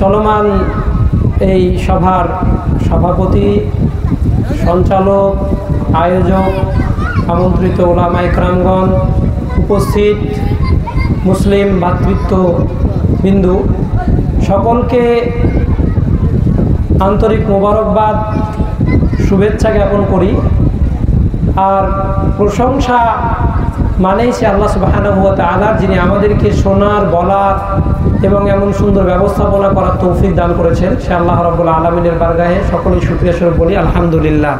চলমান এই সভার সভাপতি, সঞ্চালক, আয়োজক, আমন্ত্রিত ওলামা ইকরামগণ, উপস্থিত মুসলিম ভাতৃত্ববিন্দু, সকলকে আন্তরিক মোবারকবাদ, শুভেচ্ছা জ্ঞাপন করি। আর প্রশংসা মানেই সে আল্লাহ সুবহানাহু ওয়া তাআলা, যিনি আমাদেরকে শোনার, বলার এবং এমন সুন্দর ব্যবস্থাপনা করার তৌফিক দান করেছেন। সে আল্লাহ রাব্বুল আলামিনের বারগাহে সকলেই শুকরিয়া স্বরূপ বলি আলহামদুলিল্লাহ।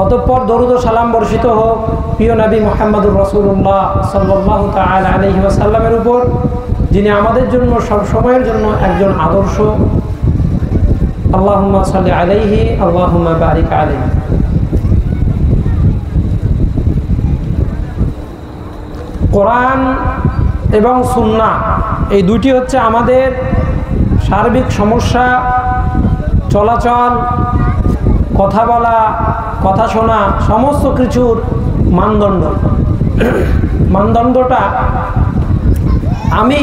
অতঃপর দরুদ ও সালাম বর্ষিত হোক প্রিয় নবী মুহাম্মদুর রাসূলুল্লাহ সাল্লাল্লাহু তাআলা আলাইহি ওয়াসাল্লামের উপর, যিনি আমাদের জন্য সব সময়ের জন্য একজন আদর্শ। আল্লাহুম্মা সাল্লি আলাইহি আল্লাহুম্মা বারিক আলাইহি। কোরআন এবং সুন্নাহ এই দুটি হচ্ছে আমাদের সার্বিক সমস্যা, চলাচল, কথা বলা, কথা শোনা, সমস্ত কিছুর মানদণ্ডটা আমি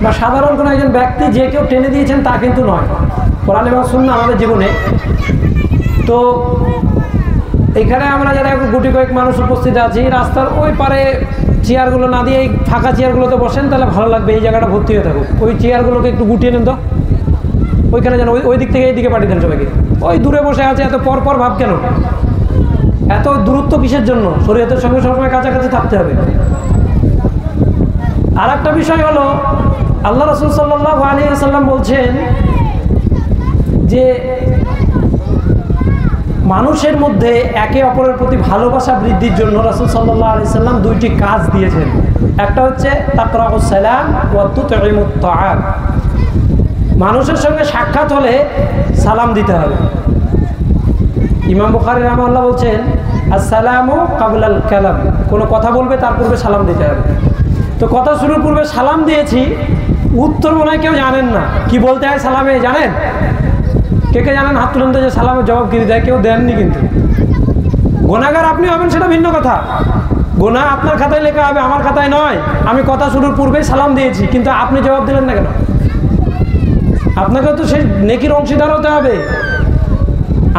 বা সাধারণ কোনো একজন ব্যক্তি যে কেউ টেনে দিয়েছেন তা কিন্তু নয়। কোরআন এবং সুন্নাহ আমাদের জীবনে। তো এখানে আমরা যারা গুটি কয়েক মানুষ উপস্থিত আছি, রাস্তার ওই পারে চেয়ারগুলো না দিয়ে এই ফাঁকা চেয়ারগুলোতে বসেন, তাহলে ভালো লাগবে। এই জায়গাটা ভর্তি হয়ে থাকুক। ওই চেয়ারগুলোকে একটু গুটিয়ে নেন তো, ওইখানে যেন ওই দিক থেকে এই দিকে পাঠিয়ে দেন সবাইকে। ওই দূরে বসে আছে, এত পর ভাব কেন? এত দূরত্ব কিসের জন্য? শরীয়তের সঙ্গে সবসময় কাছাকাছি থাকতে হবে। আর একটা বিষয় হলো, আল্লাহ রাসূল সাল্লাল্লাহু আলাইহি ওয়াসাল্লাম বলছেন যে মানুষের মধ্যে একে অপরের প্রতি ভালোবাসা বৃদ্ধির জন্য রাসূল সাল্লাল্লাহু আলাইহি ওয়াসাল্লাম দুইটি কাজ দিয়েছেন। একটা হচ্ছে তাকরাউস সালাম ওয়া তুতঈমুত তাআম। মানুষের সঙ্গে সাক্ষাৎ হলে সালাম দিতে হবে। ইমাম বুখারী রাহিমাহুল্লাহ বলছেন আসসালামু কাবলাল কালাম, কোনো কথা বলবে তার পূর্বে সালাম দিতে হবে। তো কথা শুরুর পূর্বে সালাম দিয়েছি, উত্তর মনে হয় কেউ জানেন না কি বলতে হয় সালামে, জানেন? কে জানেন? হাত তুলেন তো, যে সালামের জবাব কি দেয়? কেউ দেননি। কিন্তু গুনাহগার আপনি হবেন সেটা ভিন্ন কথা। গুনাহ আপনার খাতায় লেখা হবে, আমার খাতায় নয়। আমি কথা শুরুর পূর্বেই সালাম দিয়েছি, কিন্তু আপনি জবাব দিলেন না কেন? আপনাকে তো সেই নেকির অংশীদার হতে হবে।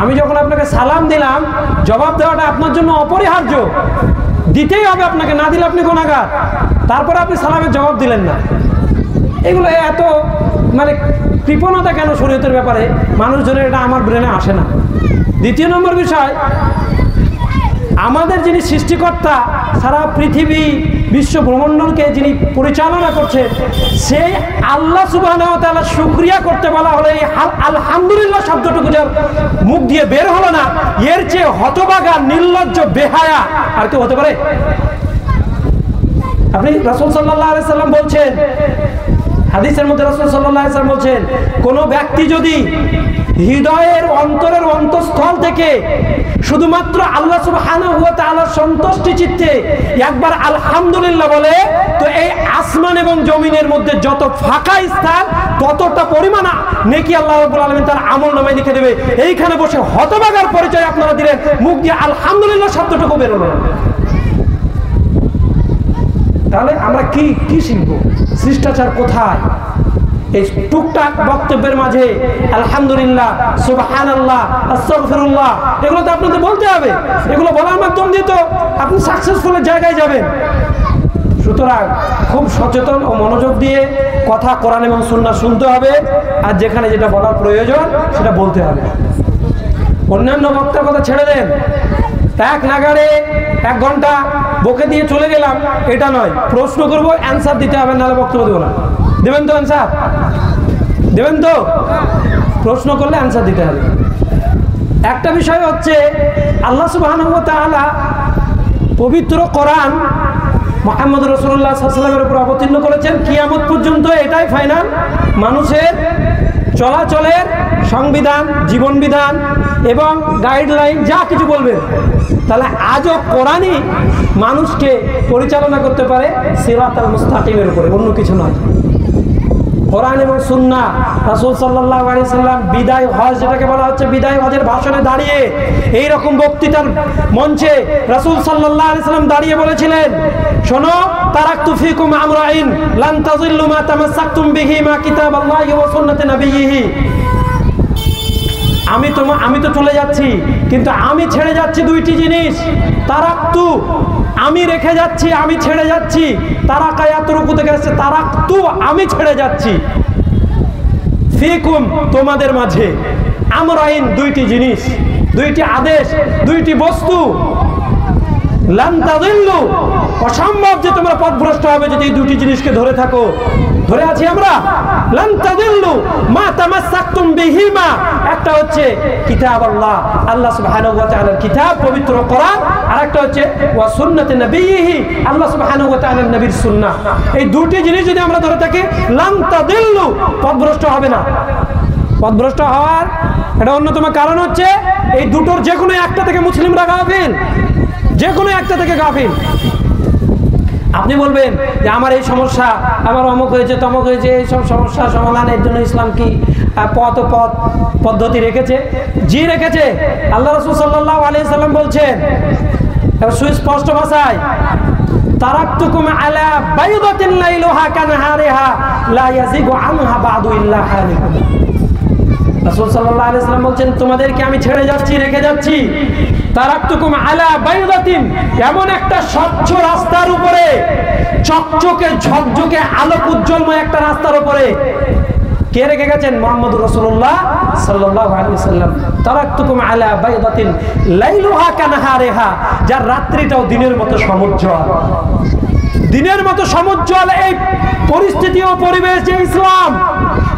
আমি যখন আপনাকে সালাম দিলাম, জবাব দেওয়াটা আপনার জন্য অপরিহার্য, দিতেই হবে আপনাকে, না দিলে আপনি গুনাহগার। তারপরে আপনি সালামের জবাব দিলেন না। এগুলো এত কৃপণতা কেন শরীয়তের ব্যাপারে? মানুষজনের এটা আমার ব্রেনে আসে না। দ্বিতীয় নম্বর বিষয়, আমাদের যিনি সৃষ্টিকর্তা, সারা পৃথিবী বিশ্ব ব্রহ্মাণ্ডকে যিনি পরিচালনা করছে, সেই আল্লাহ সুবহানাহু ওয়া তাআলা শুকরিয়া করতে বলা হলে এই আলহামদুলিল্লাহ শব্দটুকু যার মুখ দিয়ে বের হলো না, এর চেয়ে হতভাগা, নির্লজ্জ, বেহায়া আর কেউ হতে পারে? আপনি রাসূল সাল্লাল্লাহু আলাইহি সাল্লাম বলছেন, হাদিসের মধ্যে রাসূল সাল্লাল্লাহু আলাইহি ওয়াসাল্লাম বলছেন, কোন ব্যক্তি যদি হৃদয়ের অন্তরের অন্তঃস্থল থেকে শুধুমাত্র আল্লাহ সুবহানাহু ওয়া তাআলার সন্তুষ্টি চিত্তে একবার আলহামদুলিল্লাহ বলে, তো এই আসমান এবং জমিনের মধ্যে যত ফাঁকা স্থান, ততটা পরিমাণ নেকি আল্লাহ রাব্বুল আলামিন তার আমলনামায় লিখে দেবে। এইখানে বসে হতভাগার পরিচয় আপনারা দিলেন, মুখ দিয়ে আলহামদুলিল্লাহ শব্দটুকু বের হলো না। তাহলে আমরা কি শিখবো? শিষ্টাচার কোথায়? এই টুকটাক বক্তব্যের মাঝে আলহামদুলিল্লাহ, সুবহানাল্লাহ, আস্তাগফিরুল্লাহ, এগুলো তো আপনাদের বলতে হবে। এগুলো বলার মাধ্যম দিয়ে তো আপনি সাকসেসফুলের জায়গায় যাবেন। সুতরাং খুব সচেতন ও মনোযোগ দিয়ে কথা কোরআন এবং সুন্নাহ শুনতে হবে, আর যেখানে যেটা বলার প্রয়োজন সেটা বলতে হবে। অন্যান্য বক্তার কথা ছেড়ে দেন। এক নাগাড়ে 1 ঘন্টা বকে দিয়ে চলে গেলাম, এটা নয়। প্রশ্ন করবো, অ্যান্সার দিতে হবে, নাহলে বক্তব্য দেবো না। দেবেন তো অ্যান্সার? দেবেন তো? প্রশ্ন করলে অ্যান্সার দিতে হবে। একটা বিষয় হচ্ছে, আল্লাহ সুবহানাহু ওয়া তাআলা পবিত্র কোরআন মুহাম্মদ রাসূলুল্লাহ সাল্লাল্লাহু আলাইহি ওয়াসাল্লামের উপর অবতীর্ণ করেছেন। কিয়ামত পর্যন্ত এটাই ফাইনাল মানুষের চলাচলের সংবিধান, জীবন বিধান এবং গাইডলাইন, যা কিছু বলবেন। তাহলে আজও কোরআনই মানুষকে পরিচালনা করতে পারে সিরাতাল মুস্তাকিমের উপরে, অন্য কিছু নয়। কোরআন এবং সুন্নাহ। রাসূল সাল্লাল্লাহু আলাইহি সাল্লাম বিদায় হজ, যেটাকে বলা হচ্ছে বিদায় হজের ভাষণে দাঁড়িয়ে এই রকম বক্তৃতার মঞ্চে রাসূল সাল্লাল্লাহু আলাইহি সাল্লাম দাঁড়িয়ে বলেছিলেন, শোনো, তারাকতু ফিকুম আমরাইন লান তাযিল্লু মা তামাসসাকতুম বিহিমা কিতাবাল্লাহি ওয়া সুন্নাতি নাবিয়্যিহি। আমি তো চলে যাচ্ছি, কিন্তু আমি ছেড়ে যাচ্ছি দুইটি জিনিস। তারাকতু, আমি রেখে যাচ্ছি, আমি ছেড়ে যাচ্ছি। তারাকা ইয়াতরুকু থেকে এসেছে তারাকতু, আমি ছেড়ে যাচ্ছি। ফিকুম, তোমাদের মাঝে। আমরাইন, দুইটি জিনিস, দুইটি আদেশ, দুইটি বস্তু। লান তাযিল্লু, অসম্ভব যে তোমরা পথভ্রষ্ট হবে যদি এই দুটি জিনিসকে ধরে থাকো। ধরে আছি আমরা। লান তাযিল্লু মা তামাসসাকতুম বিহিমা, একটা হচ্ছে কিতাব আল্লাহ, আল্লাহ সুবহানাহু ওয়া তাআলার কিতাব পবিত্র কোরআন, আর একটা হচ্ছে ওয়া সুন্নাতে নবিয়্যিহি, আল্লাহ সুবহানাহু ওয়া তাআলার নবীর সুন্নাহ। এই দুটি জিনিস যদি আমরা ধরে থাকি, লান তাযিল্লু, পথভ্রষ্ট হবে না। পথভ্রষ্ট হওয়ার এটা অন্যতম কারণ হচ্ছে এই দুটোর যে কোনো একটা থেকে মুসলিমরা গাফিল, যে কোনো একটা থেকে গাফিল। আপনি বলবেন যে আমার এই সমস্যা, আমার অমুক হয়েছে তমুক হয়েছে, এই সব সমস্যা সমাধানের জন্য ইসলাম কি পদ্ধতি রেখেছে? জি রেখেছে। আল্লাহ রাসূল সাল্লাল্লাহু আলাইহি সাল্লাম বলছেন সুস্পষ্ট ভাষায়, তারাকতুকুম আলা বাইদাতিন লাইলুহা কানহারিহা লা ইয়াজিগু আনহা বাদু ইল্লা হালিকুন। রাসূল সাল্লাল্লাহু আলাইহি সাল্লাম বলছেন, তোমাদেরকে আমি ছেড়ে যাচ্ছি, রেখে যাচ্ছি। তারাকতুকুম আলা বাইদাতিন, এমন একটা স্বচ্ছ রাস্তার উপরে, চকচকে ঝকঝকে আলোক উজ্জ্বলময় একটা রাস্তার উপরে। কে রেখে গেছেন? মুহাম্মদুর রাসূলুল্লাহ সাল্লাল্লাহু আলাইহি ওয়াসাল্লাম। তারাকতুকুম আলা বাইদাতিন লাইলুহা কানহারিহা, যার রাত্রিটাও দিনের মতো সমুজ্জ্বল। দিনের মতো সমুজ্জ্বল এই পরিস্থিতি ও পরিবেশ যে ইসলাম,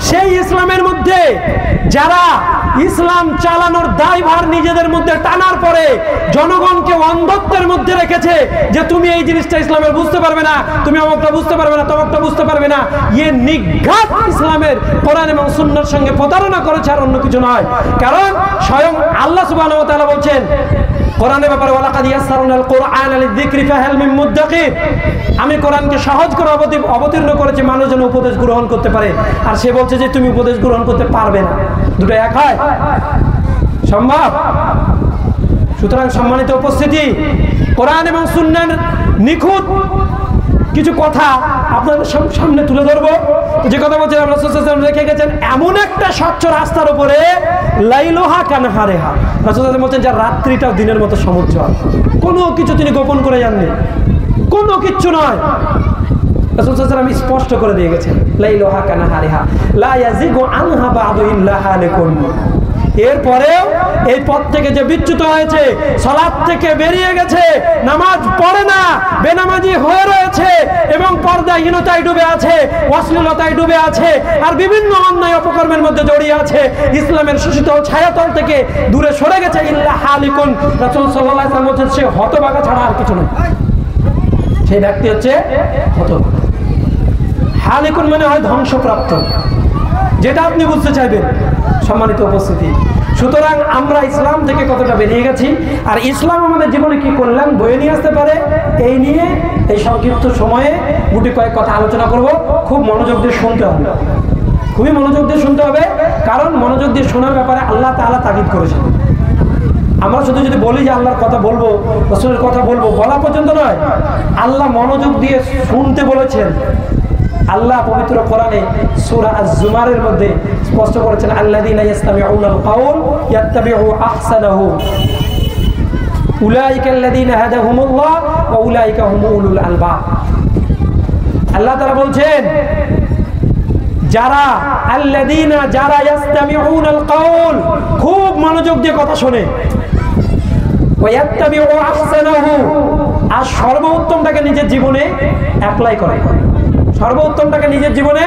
সেই ইসলামের মধ্যে যারা ইসলাম চালানোর দায়ভার নিজেদের মধ্যে টানার পরে জনগণকে অন্ধত্বের মধ্যে রেখেছে যে তুমি এই জিনিসটা ইসলামের বুঝতে পারবে না, তুমি অমুকটা বুঝতে পারবে না, তমুকটা বুঝতে পারবে না, ইয়ে নিঘাত ইসলামের কোরআন এবং সুন্নাহর সঙ্গে প্রতারণা করেছে, আর অন্য কিছু নয়। কারণ স্বয়ং আল্লাহ সুবহানাহু ওয়া তাআলা বলছেন কোরআনের ব্যাপারে, ওয়ালাকাদ ইয়াসসারনাল কুরআনা লিযিকরি ফাহাল মিন মুদ্দাকির, আমি কোরআনকে সহজ করে অবতীর্ণ করেছি মানুষ যেন উপদেশ গ্রহণ করতে পারে। আর সে বলছে যে তুমি উপদেশ গ্রহণ করতে পারবে না। দুটো এক হয়? সম্ভব? সুতরাং সম্মানিত উপস্থিতি, কোরআন এবং সুন্নাহর নিখুঁত কিছু কথা আপনাদের সামনে তুলে ধরবো। যে কথা বলছিলাম, রাসূল সাল্লাল্লাহু আলাইহি ওয়াসাল্লাম রেখে গেছেন এমন একটা স্বচ্ছ রাস্তার উপরে, লাইলুহা কানহারিহা, রাসূল সাল্লাল্লাহু আলাইহি ওয়াসাল্লাম বলছেন যার রাত্রিটাও দিনের মতো সমুজ্জ্বল। কোনো কিছু তিনি গোপন করে যাননি, কোনো কিচ্ছু নয়। রাসূল সাল্লাল্লাহু আলাইহি ওয়াসাল্লাম স্পষ্ট করে দিয়ে গেছেন, লাইলুহা কানহারিহা লা ইয়াজিগু আনহা বাদু ইল্লা হালিকুন। এরপরেও এই পথ থেকে যে বিচ্যুত হয়েছে, সালাত থেকে বেরিয়ে গেছে, নামাজ পড়ে না, বেনামাজি হয়ে রয়েছে এবং পর্দাহীনতায় ডুবে আছে, অশ্লীলতায় ডুবে আছে, আর বিভিন্ন অন্যায় অপকর্মের মধ্যে জড়িয়ে আছে, ইসলামের শোষিত ছায়াতল থেকে দূরে সরে গেছে, ইল্লা হালিকুন, রাসূল সাল্লাল্লাহু আলাইহি ওয়াসাল্লাম বলছেন সে হতভাগা ছাড়া আর কিছু নয়। সেই ব্যক্তি হচ্ছে হতভাগা। হালিকুন মানে হয় ধ্বংসপ্রাপ্ত, যেটা আপনি বুঝতে চাইবেন। সম্মানিত উপস্থিতি, সুতরাং আমরা ইসলাম থেকে কতটা বেরিয়ে গেছি, আর ইসলাম আমাদের জীবনে কি কল্যাণ বয়ে নিয়ে আসতে পারে, এই নিয়ে এই সংক্ষিপ্ত সময়ে গুটি কয়েক কথা আলোচনা করব। খুব মনোযোগ দিয়ে শুনতে হবে, খুবই মনোযোগ দিয়ে শুনতে হবে, কারণ মনোযোগ দিয়ে শোনার ব্যাপারে আল্লাহ তাআলা তাগিদ করেছেন। আমরা শুধু যদি বলি যে আল্লাহর কথা বলবো, রাসূলের কথা বলবো, বলা পর্যন্ত নয়, আল্লাহ মনোযোগ দিয়ে শুনতে বলেছেন। আল্লাহ পবিত্র কোরআনে সূরা আজ-জুমারের মধ্যে স্পষ্ট করেছেন, আল্লাযীনা ইয়াসতামিউনাল কাওল ইয়াত্তাবিউ আহসানাহু উলাইকাল্লাযীনা হাদাহুমুল্লাহ ওয়া উলাইকা হুম উলুল আলবাব। আল্লাহ তাআলা বলছেন যারা আল্লাযীনা, যারা ইয়াসতামিউনাল কাওল, খুব মনোযোগ দিয়ে কথা শোনে, ওয়া ইয়াত্তাবিউ আহসানাহু, আর সর্বোত্তমটাকে নিজের জীবনে অ্যাপ্লাই করে, সর্বোত্তমটাকে নিজের জীবনে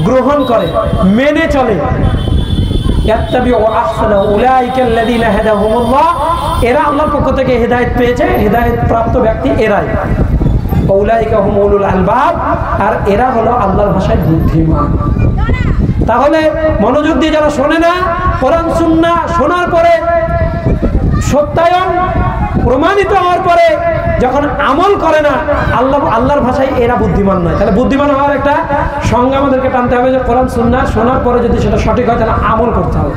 গ্রহণ করে, মেনে চলে। এরা আল্লাহর পক্ষ থেকে হেদায়েত পেয়েছে, হেদায়েত প্রাপ্ত ব্যক্তি এরাই। আর এরা হলো আল্লাহর ভাষায় বুদ্ধিমান। তাহলে মনোযোগ দিয়ে যারা শোনে না, কোরআন সুন্নাহ শোনার পরে সত্যায়ন প্রমাণিত হওয়ার পরে যখন আমল করে না, আল্লাহর ভাষায় এরা বুদ্ধিমান নয়। তাহলে বুদ্ধিমান হওয়ার একটা সংজ্ঞা আমাদেরকে টানতে হবে যে কোরআন সুন্নাহ শোনার পরে যদি সেটা সঠিক হয় তাহলে আমল করতে হবে,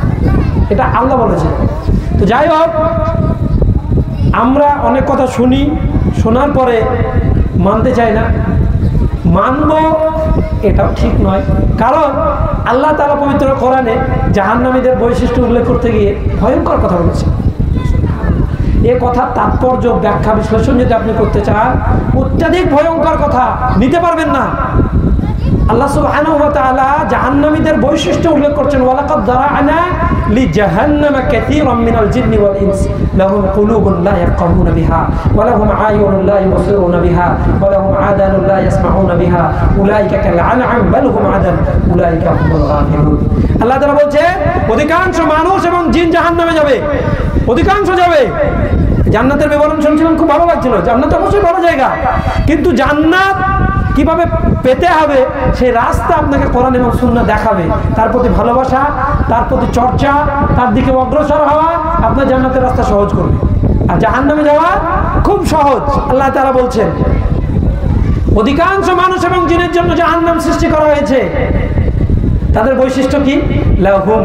এটা আল্লাহ বলেছে। তো যাই হোক, আমরা অনেক কথা শুনি, শোনার পরে মানতে চাই না, মানব এটাও ঠিক নয়। কারণ আল্লাহ তাআলা পবিত্র কোরআনে জাহান্নামীদের বৈশিষ্ট্য উল্লেখ করতে গিয়ে ভয়ঙ্কর কথা বলেছে। এ কথার তাৎপর্য, ব্যাখ্যা, বিশ্লেষণ যদি আপনি করতে চান, অত্যাধিক ভয়ঙ্কর কথা, নিতে পারবেন না। আল্লাহ সুবহানাহু ওয়া তাআলা জাহান্নামীদের বৈশিষ্ট্য উল্লেখ করছেন, ওয়ালাকাদ যারা'না লিজাহান্নামা কাসীরাম মিনাল জিন্নি ওয়াল ইনস লাহুম কুলুবুন লা ইয়াফকাহুনা বিহা ওয়া লাহুম আ'য়ুনুন লা ইবসিরুনা বিহা ওয়া লাহুম আযানুন লা ইয়াসমাউনা বিহা উলাইকা কাল আনআম বাল হুম আদাল উলাইকা হুমুল গাফিলুন। আল্লাহ তাআলা বলছে অধিকাংশ মানুষ এবং জিন জাহান্নামে যাবে, অধিকাংশ যাবে। জান্নাতের বিবরণ শুনছিলাম, খুব ভালো লাগছিল। জান্নাত অবশ্যই ভালো জায়গা, কিন্তু জান্নাত কিভাবে পেতে হবে সেই রাস্তা আপনাকে কোরআন এবং সুন্নাহ দেখাবে। তার প্রতি ভালোবাসা, তার প্রতি চর্চা, তার দিকে অগ্রসর হওয়া আপনার জান্নাতের রাস্তা সহজ করবে। আর জাহান্নামে যাওয়া খুব সহজ। আল্লাহ তাআলা বলছেন অধিকাংশ মানুষ এবং জিনের জন্য জাহান্নাম সৃষ্টি করা হয়েছে। তাদের বৈশিষ্ট্য কি? লাহুম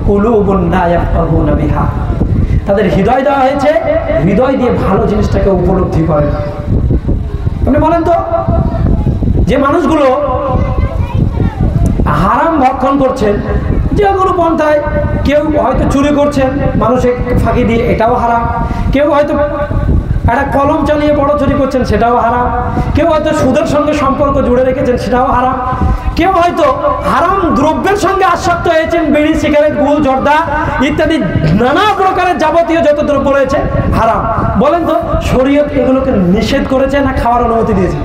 কুলুবুন লা ইয়াফকাহুনা বিহা, তাদের হৃদয় দেওয়া হয়েছে, হৃদয় দিয়ে ভালো জিনিসটাকে উপলব্ধি করে। আপনি বলেন তো, যে মানুষগুলো হারাম ভক্ষণ করছেন, যে কোনো পন্থায়, কেউ হয়তো চুরি করছেন মানুষের ফাঁকি দিয়ে, এটাও হারাম। কেউ হয়তো একটা কলম চালিয়ে বড় চুরি করছেন, সেটাও হারাম। কেউ হয়তো সুদের সঙ্গে সম্পর্ক জুড়ে রেখেছেন, সেটাও হারাম। কেউ হয়তো হারাম দ্রব্যের সঙ্গে আসক্ত হয়েছেন, বিড়ি, সিগারেট, গুল, জর্দা ইত্যাদি নানা প্রকারের যাবতীয় যত দ্রব্য রয়েছে হারাম। বলেন তো, শরীয়ত এগুলোকে নিষেধ করেছে না খাওয়ার অনুমতি দিয়েছে?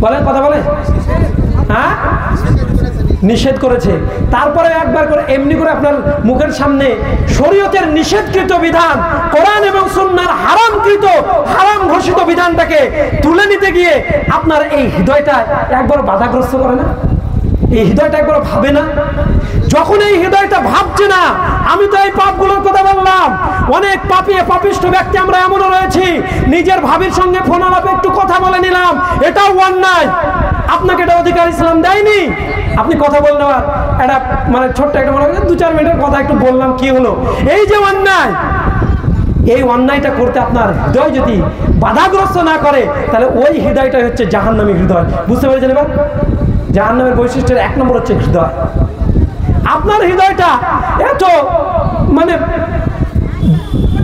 বলেন, কথা বলে, হ্যাঁ, নিষেধ করেছে। তারপরে একবার করে এমনি করে আপনার মুখের সামনে শরীয়তের নিষেধকৃত বিধান, কোরআন এবং সুন্নাহর হারামকৃত, হারাম ঘোষিত বিধানটাকে তুলে নিতে গিয়ে আপনার এই হৃদয়টা একবার বাধাগ্রস্ত করে না? এই হৃদয়টা একবার ভাবে না? যখন এই হৃদয়টা ভাবছে না, আমি তো এই পাপগুলোর কথা বললাম, অনেক পাপিষ্ঠ ব্যক্তি আমরা এমনও রয়েছি, নিজের ভাবির সঙ্গে ফোন আলাপে একটু কথা বলে নিলাম, এটাও অন্যায়। আপনাকে এটা অধিকার ইসলাম দেয়নি। আপনি কথা বলে নেওয়ার একটা মানে ছোট্ট একটা মনে করেন 2-4 মিনিটের কথা একটু বললাম, কি হলো? এই যে অন্যায়, এই অন্যায়টা করতে আপনার হৃদয় যদি বাধাগ্রস্ত না করে, তাহলে ওই হৃদয়টাই হচ্ছে জাহান্নামী হৃদয়। বুঝতে পেরেছেন এবার? জাহান্নামের বৈশিষ্ট্যের 1 নম্বর হচ্ছে হৃদয়। আপনার হৃদয়টা এত মানে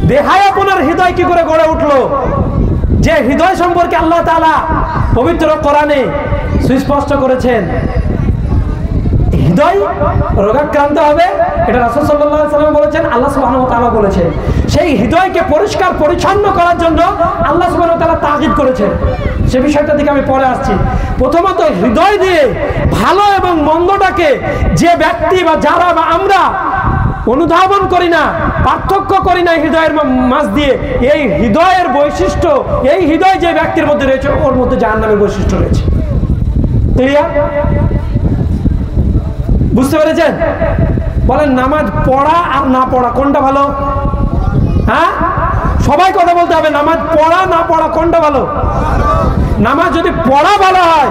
বেহায়াপনার হৃদয় কি করে গড়ে উঠলো, যে হৃদয় সম্পর্কে আল্লাহ তাআলা পবিত্র কোরআনে সুস্পষ্ট করেছেন হৃদয় রোগাক্রান্ত হবে। এটা রাসূল সাল্লাল্লাহু আলাইহি ওয়াসাল্লাম বলেছেন, আল্লাহ সুবহানাহু ওয়া তাআলা বলেছেন। সেই হৃদয়কে পরিষ্কার পরিচ্ছন্ন করার জন্য আল্লাহ সুবহানাহু ওয়া তাআলা তাগিদ করেছেন। সে বিষয়টা দিকে আমি পরে আসছি। প্রথমত হৃদয় দিয়ে ভালো এবং মন্দটাকে যে ব্যক্তি বা যারা বা আমরা অনুধাবন করি না, পার্থক্য করি না হৃদয়ের মাঝ দিয়ে, এই হৃদয়ের বৈশিষ্ট্য, এই হৃদয় যে ব্যক্তির মধ্যে রয়েছে ওর মধ্যে জাহান্নামের বৈশিষ্ট্য রয়েছে। ক্লিয়ার? বুঝতে পেরেছেন? বলেন, নামাজ পড়া আর না পড়া কোনটা ভালো? হ্যাঁ, সবাই কথা বলতে হবে। নামাজ পড়া না পড়া কোনটা ভালো? নামাজ যদি পড়া ভালো হয়,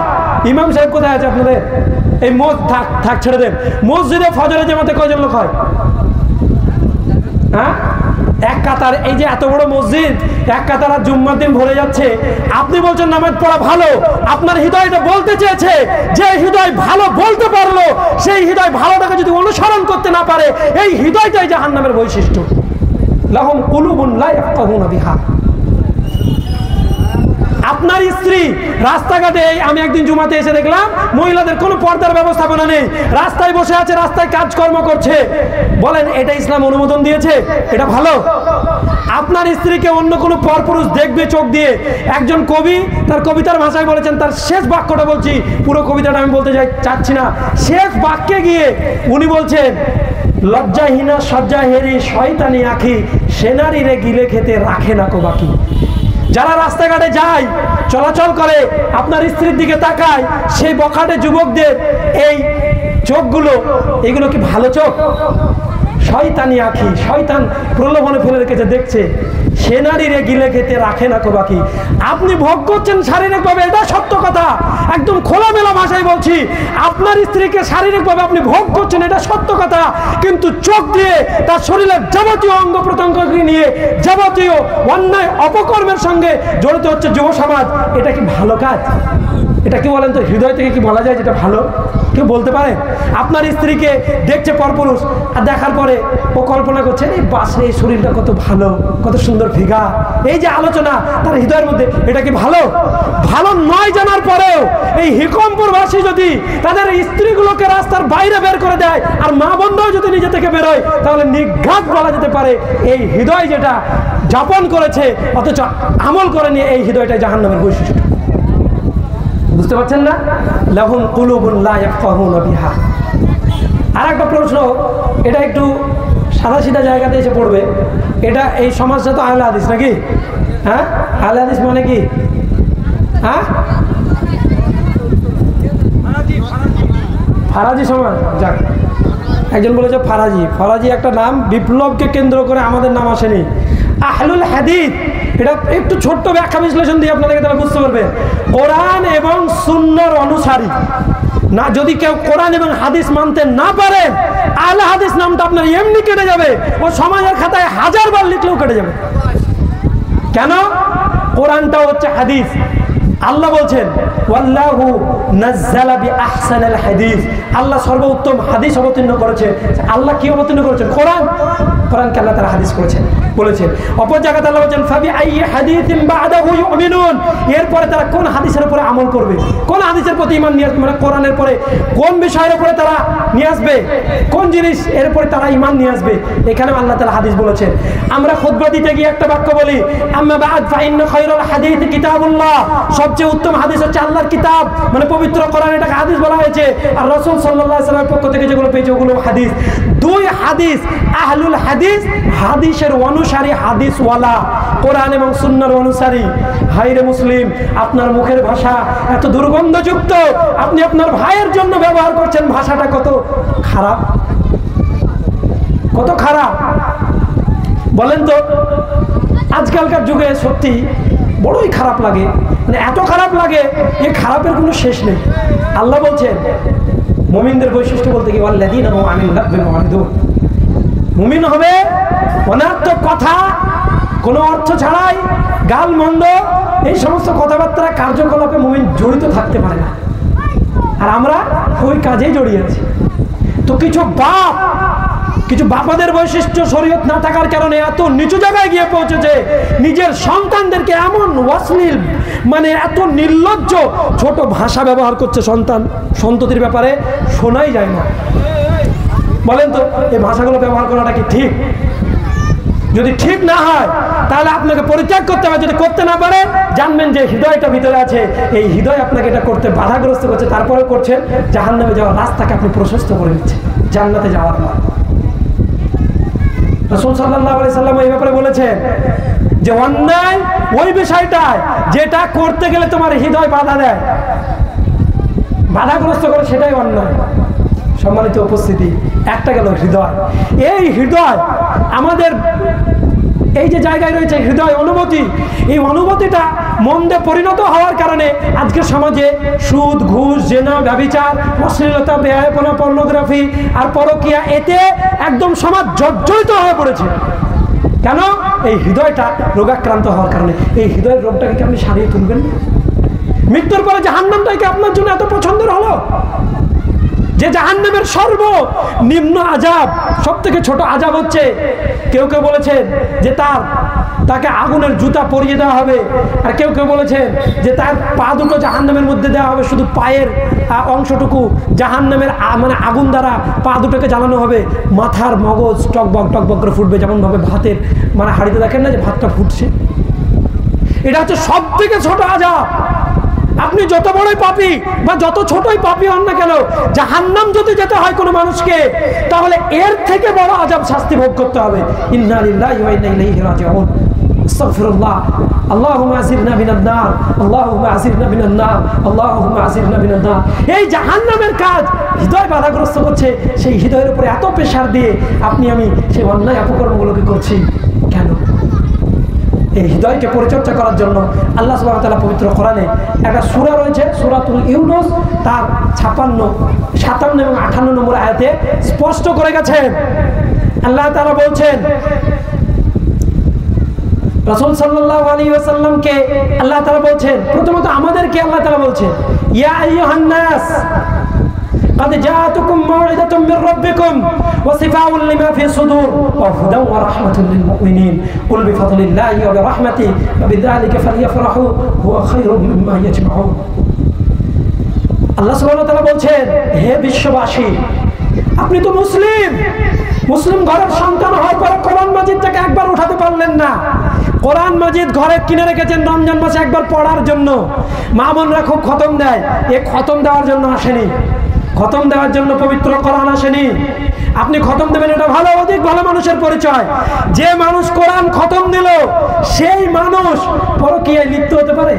ইমাম সাহেব কোথায় আছে আপনাদের? এই থাক ছেড়ে দেন। মসজিদে ফজরের জামাতে কয়জন লোক হয়? হ্যাঁ, এক কাতার। এই যে এত বড় মসজিদ, এক কাতার আর জুম্মার দিন ভরে যাচ্ছে। আপনি বলছেন নামাজ পড়া ভালো, আপনার হৃদয়টা বলতে চেয়েছে, যে হৃদয় ভালো বলতে পারলো, সেই হৃদয় ভালোটাকে যদি অনুসরণ করতে না পারে, এই হৃদয়টাই জাহান্নামের বৈশিষ্ট্য। লাহুম কুলুবুন লা ইয়াফকাহুনা বিহা। আপনার স্ত্রী রাস্তাঘাটে, আমি একদিন জুমাতে এসে দেখলাম মহিলাদের কোনো পর্দার ব্যবস্থাপনা নেই, রাস্তায় বসে আছে, রাস্তায় কাজকর্ম করছে। বলেন, এটা ইসলাম অনুমোদন দিয়েছে? এটা ভালো? আপনার স্ত্রীকে অন্য কোনো পরপুরুষ দেখবে চোখ দিয়ে। একজন কবি তার কবিতার ভাষায় বলেছেন, তার শেষ বাক্যটা বলছি, পুরো কবিতাটা আমি বলতে চাচ্ছি না, শেষ বাক্যে গিয়ে উনি বলছেন, লজ্জাহীনা সজ্জাহেরি শয়তানি আঁখি সেনারি রে গিলে খেতে রাখে না কো বাকি। যারা রাস্তাঘাটে যায়, চলাচল করে, আপনার স্ত্রীর দিকে তাকায়, সেই বখাটে যুবকদের এই চোখগুলো, এগুলো কি ভালো চোখ? শয়তানি আঁখি, শয়তান প্রলোভনে ফেলে রেখেছে, দেখছে সে নারীরে গিলে খেতে রাখে না কো বাকি। আপনি ভোগ করছেন শারীরিকভাবে, এটা সত্য কথা, একদম খোলামেলা ভাষায় বলছি। আপনার স্ত্রীকে শারীরিকভাবে আপনি ভোগ করছেন, এটা সত্য কথা, কিন্তু চোখ দিয়ে তার শরীরের যাবতীয় অঙ্গ প্রত্যঙ্গকে নিয়ে যাবতীয় অন্যায় অপকর্মের সঙ্গে জড়িত হচ্ছে যুব সমাজ। এটা কি ভালো কাজ? এটা কি বলেন তো, হৃদয় থেকে কি বলা যায় যেটা ভালো? কেউ বলতে পারে? আপনার স্ত্রীকে দেখছে পরপুরুষ, আর দেখার পরে ও কল্পনা করছে এই বাসে এই শরীরটা কত ভালো, কত সুন্দর ফিগা, এই যে আলোচনা তার হৃদয়ের মধ্যে, এটা কি ভালো? ভালো নয় জানার পরেও এই হিকমপুরবাসী যদি তাদের স্ত্রীগুলোকে রাস্তার বাইরে বের করে দেয়, আর মা বোনরাও যদি নিজে থেকে বেরোয়, তাহলে নিঘাত বলা যেতে পারে এই হৃদয় যেটা যাপন করেছে অথচ আমল করে নিয়ে, এই হৃদয়টা জাহান্নামের বৈশিষ্ট্য। বুঝতে পারছেন না? লাহুম কুলুবুন লা ইয়াফকাহুনা বিহা। আর একটা প্রশ্ন, এটা একটু সাদা সিধা জায়গাতে এসে পড়বে। এটা এই সমাজটা তো আহলে হাদিস নাকি? হ্যাঁ, আহলে হাদিস মানে কি? হ্যাঁ, ফারাজি সমাজ। যাক, একজন বলেছে ফারাজি। ফারাজি একটা নাম, বিপ্লবকে কেন্দ্র করে আমাদের নাম আসেনি। আহলুল হাদিস, এটা একটু ছোট্ট ব্যাখ্যা বিশ্লেষণ দিয়ে আপনাদেরকে তারা বুঝতে পারবে। কোরআন এবং সুন্নাহর অনুসারী না, যদি কেউ কোরআন এবং হাদিস মানতে না পারে, আহলে হাদিস নামটা আপনার এমনি কেটে যাবে, ও সমাজের খাতায় 1000 বার লিখলেও কেটে যাবে। কেন? কোরআনটা হচ্ছে হাদিস। আল্লাহ বলছেন ওয়াল্লাহু নাযালা বিআহসানিল হাদিস, আল্লাহ সর্বোত্তম হাদিস অবতীর্ণ করেছে। আল্লাহ কি অবতীর্ণ করেছেন? কোরআন। কোরআনকে আল্লাহ তাআলা হাদিস করেছেন, বলেছেন। অপর জায়গাতে আল্লাহ বলেছেন ফাবি আইয়ি হাদিসিন বা'দাহু ইউমিনুন, এরপরে তারা কোন হাদিসের উপরে আমল করবে, কোন হাদিসের প্রতি ঈমান নিয়ে আসবে, মানে কোরআনের পরে কোন বিষয়ের উপরে তারা নিয়ে আসবে, কোন জিনিস এর উপরে তারা ঈমান নিয়ে আসবে, এখানে আল্লাহ তাআলা হাদিস বলেছেন। আমরা খুতবা দিতে গিয়ে একটা বাক্য বলি, আম্মা বা'দ ফাইন্না খায়রাল হাদিস কিতাবুল্লাহ, সবচেয়ে উত্তম হাদিস হচ্ছে আল্লাহর কিতাব, মানে পবিত্র কোরআন, এটাকে হাদিস বলা হয়েছে। আর রাসূল সাল্লাল্লাহু আলাইহি ওয়াসাল্লামের পক্ষ থেকে যেগুলো পেয়েছে ওগুলো হাদিস। দুই হাদিস, আহলুল হাদিস, হাদিসের অনুসারী, হাদিসওয়ালা, কোরআন এবং সুন্নাহর অনুসারী। হায়রে মুসলিম, আপনার মুখের ভাষা এত দুর্গন্ধযুক্ত, আপনি আপনার ভাইয়ের জন্য ব্যবহার করছেন, ভাষাটা কত খারাপ, কত খারাপ বলেন তো। আজকালকার যুগে সত্যি বড়ই খারাপ লাগে, মানে এত খারাপ লাগে, এই খারাপের কোনো শেষ নেই। আল্লাহ বলছেন মুমিনদের বৈশিষ্ট্য বলতে কি, ওয়াল্লাযীনা হুম আনিল লাগবি মুরিদুন, মুমিন হবে অনর্থক কথা, কোনো অর্থ ছাড়াই, গাল মন্দ, এই সমস্ত কথাবার্তা কার্যকলাপে মুমিন জড়িত থাকতে পারে না। আর আমরা ওই কাজেই জড়িয়ে আছি। তো কিছু বাপাদের বৈশিষ্ট্য শরীয়ত না থাকার কারণে এত নিচু জায়গায় গিয়ে পৌঁছেছে, নিজের সন্তানদেরকে এমন অশ্লীল, মানে এত নির্লজ্জ ছোট ভাষা ব্যবহার করছে সন্ততির ব্যাপারে, শোনাই যায় না। বলেন তো এই ভাষাগুলো ব্যবহার করাটা কি ঠিক? যদি ঠিক না হয় তাহলে আপনাকে পরিত্যাগ করতে হবে। যদি করতে না পারে, জানবেন যে হৃদয়টা ভিতরে আছে, এই হৃদয় আপনাকে এটা করতে বাধাগ্রস্ত করছে, তারপরে করছেন, জাহান্নামে যাওয়ার রাস্তাকে আপনি প্রশস্ত করে দিচ্ছেন, জান্নাতে যাওয়ার নয়। রাসূল সাল্লাল্লাহু আলাইহি সাল্লাম এই ব্যাপারে বলেছেন যে অন্যায় ওই বিষয়টায় যেটা করতে গেলে তোমার হৃদয় বাধা দেয়, বাধাগ্রস্ত করে, সেটাই অন্যায়। সম্মানিত উপস্থিতি, একটা গেল হৃদয়। এই হৃদয় আমাদের এই যে জায়গায় রয়েছে হৃদয় অনুভূতি, এই অনুভূতিটা মন্দে পরিণত হওয়ার কারণে আজকের সমাজে সুদ, ঘুষ, জেনা, ব্যভিচার, অশ্লীলতা, বেহায়াপনা, পর্নোগ্রাফি আর পরকীয়া, এতে একদম সমাজ জর্জরিত হয়ে পড়েছে। কেন? এই হৃদয়টা রোগাক্রান্ত হওয়ার কারণে। এই হৃদয়ের রোগটাকে কি আপনি সারিয়ে তুলবেন? মৃত্যুর পরে জাহান্নামটাকে আপনার জন্য এত পছন্দের হলো যে জাহান্নামের সর্বনিম্ন আযাব, সব থেকে ছোট আযাব হচ্ছে, কেউ কেউ বলেছেন যে তাকে আগুনের জুতা পরিয়ে দেওয়া হবে, আর কেউ কেউ বলেছেন যে তার পা দুটো জাহান্নামের মধ্যে দেওয়া হবে, শুধু পায়ের অংশটুকু জাহান্নামের মানে আগুন দ্বারা পা দুটোকে জ্বালানো হবে, মাথার মগজ টকবক টকবক করে ফুটবে, যেমনভাবে ভাতের মানে হাঁড়িতে দেখেন না যে ভাতটা ফুটছে। এটা হচ্ছে সব থেকে ছোট আযাব। আপনি যত বড়ই পাপী বা যত ছোটই পাপী হন না কেন, জাহান্নাম যদি যেতে হয় কোনো মানুষকে, তাহলে এর থেকে বড় আযাব শাস্তি ভোগ করতে হবে। ইন্না লিল্লাহি ওয়া ইন্না ইলাইহি রাজিউন। আস্তাগফিরুল্লাহ। আল্লাহুম্মা আজিরনা মিনান নার, আল্লাহুম্মা আজিরনা মিনান নার, আল্লাহুম্মা আজিরনা মিনান নার। এই জাহান্নামের কাজ হৃদয় বাধাগ্রস্ত করছে। হচ্ছে সেই হৃদয়ের উপরে এত প্রেশার দিয়ে আপনি আমি সেই অন্যায় অপকর্মগুলোকে করছি কেন? এই হৃদয়কে পরিচর্যা করার জন্য আল্লাহ সুবহানাহু ওয়া তাআলা পবিত্র কোরআনে একটা সূরা রয়েছে, সূরাতুল ইউনূস, তার 56, 57 এবং 58 নম্বর আয়াতে স্পষ্ট করে গেছেন। আল্লাহ তাআলা বলছেন, রাসূল সাল্লাল্লাহু আলাইহি ওয়াসাল্লামকে আল্লাহ তাআলা বলছেন, প্রথমত আমাদেরকে আল্লাহ তাআলা বলছেন, ইয়া আইয়ুহান নাস قد جاءتكم موعظة من ربكم وشفاء لما في الصدور وهدى ورحمة للمؤمنين قل بفضل الله وبرحمته وبذلك فليفرحوا هو خير مما يجمعون। আল্লাহ সুবহানাহু ওয়া তাআলা বলছেন, হে বিশ্ববাসী, আপনি তো মুসলিম ঘরের সন্তান হওয়ার পরে কোরআন মাজিদটাকে একবার উঠাতে পারলেন না। কোরআন মাজিদ ঘরে কিনে রেখেছেন রমজান মাসে একবার পড়ার জন্য। মা বোনরা খুব খতম দেয়, এ খতম দেওয়ার জন্য আসেনি, খতম দেওয়ার জন্য পবিত্র কোরআন আসেনি। আপনি খতম দেবেন, এটা ভালো, অধিক ভালো মানুষের পরিচয়। যে মানুষ কোরআন খতম দিল সেই মানুষ পরকীয়ায় লিপ্ত হতে পারে?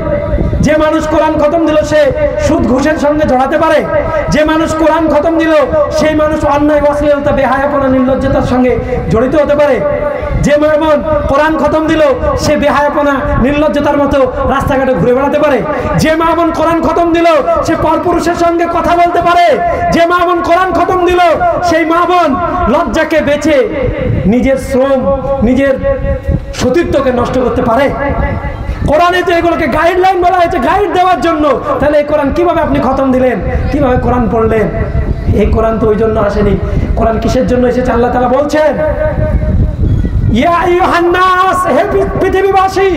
যে মানুষ কোরআন খতম দিল সে সুদ ঘুষের সঙ্গে জড়াতে পারে? যে মানুষ কোরআন খতম দিল সেই মানুষ অন্যায়, অশ্লীলতা, বেহায়াপনা, নির্লজ্জতার সঙ্গে জড়িত হতে পারে? যে মা বোন কোরআন খতম দিল সে বেহায়াপনা, নির্লজ্জতার মতো রাস্তাঘাটে ঘুরে বেড়াতে পারে? যে মা বোন কোরআন খতম দিল সে পরপুরুষের সঙ্গে কথা বলতে পারে? যে মা বোন কোরআন খতম দিল সেই মা বোন লজ্জাকে বেছে নিজের শ্রম, নিজের সতীত্বকে নষ্ট করতে পারে? কোরআনে তো এগুলোকে গাইডলাইন বলা হয়েছে, গাইড দেওয়ার জন্য। তাহলে এই কোরআন কিভাবে আপনি খতম দিলেন, কিভাবে কোরআন পড়লেন? এই কোরআন তো ওই জন্য আসেনি। কোরআন কিসের জন্য এসেছে? আল্লাহ তাআলা বলছেন, ইয়া আইয়ুহান নাস, হে পৃথিবীবাসী,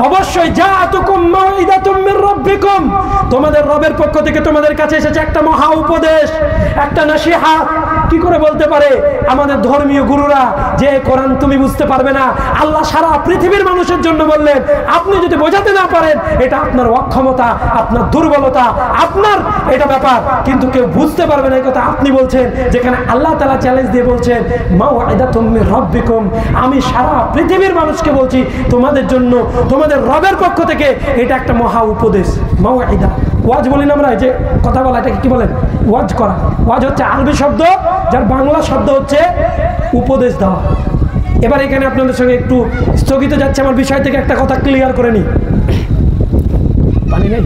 অবশ্যই জাআতুকুম মাউইদাতুম মির রাব্বিকুম, তোমাদের রবের পক্ষ থেকে তোমাদের কাছে এসেছে একটা মহা উপদেশ, একটা নসিহত। কি করে বলতে পারে আমাদের ধর্মীয় গুরুরা যে কোরআন তুমি বুঝতে পারবে না? আল্লাহ সারা পৃথিবীর মানুষের জন্য বললেন, আপনি যদি বোঝাতে না পারেন এটা আপনার অক্ষমতা, আপনার দুর্বলতা, আপনার এটা ব্যাপার, কিন্তু কেউ বুঝতে পারবে না এই কথা আপনি বলছেন। যেখানে আল্লাহ তাআলা চ্যালেঞ্জ দিয়ে বলছেন, মাউইদাতুম মির রাব্বিকুম, আমি সারা পৃথিবীর মানুষকে বলছি তোমাদের জন্য তোমাদের রবের পক্ষ থেকে এটা একটা মহা উপদেশ। মাউইদা, ওয়াজ বলি না আমরা, এই যে কথা বলা, এটাকে কি বলেন? ওয়াজ করা। ওয়াজ হচ্ছে আরবি শব্দ, যার বাংলা শব্দ হচ্ছে উপদেশ দেওয়া। এবার এখানে আপনাদের সঙ্গে একটু স্থগিত যাচ্ছে আমার বিষয় থেকে একটা কথা ক্লিয়ার করে নিই। পানি নেই,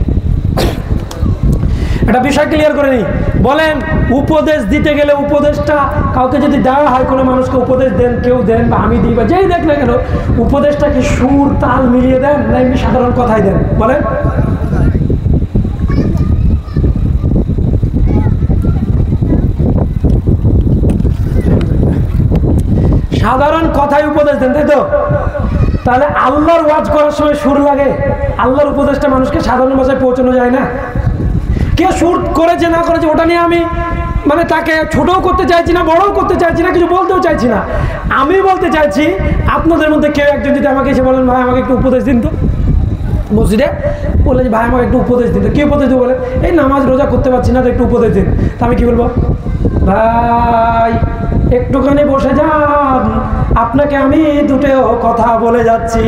একটা বিষয় ক্লিয়ার করে নিই। বলেন, উপদেশ দিতে গেলে উপদেশটা কাউকে যদি দেওয়া হয়, কোনো মানুষকে উপদেশ দেন, কেউ দেন বা আমি দিই বা যেই দেখ না কেন, উপদেশটা কি সুর তাল মিলিয়ে দেন না এমনি সাধারণ কথাই দেন? বলেন, সাধারণ কথাই উপদেশ দেন, তাই তো? তাহলে আল্লাহর ওয়াজ করার সময় সুর লাগে? আল্লাহর উপদেশটা মানুষকে সাধারণ ভাষায় পৌঁছানো যায় না? কে সুর করেছে না করেছে ওটা নিয়ে আমি মানে তাকে ছোটও করতে চাইছি না, বড়ও করতে চাইছি না, কিছু বলতেও চাইছি না। আমি বলতে চাইছি, আপনাদের মধ্যে কেউ একজন যদি আমাকে এসে বলেন, ভাই আমাকে একটু উপদেশ দিন তো, মসজিদে বলে যে ভাই আমাকে একটু উপদেশ দিন তো, কি উপদেশ দেবো? বলে এই নামাজ রোজা করতে পারছি না তো একটু উপদেশ দিন। তা আমি কি বলবো? ভাই একটুখানি বসে যান, আপনাকে আমি দুটো কথা বলে যাচ্ছি।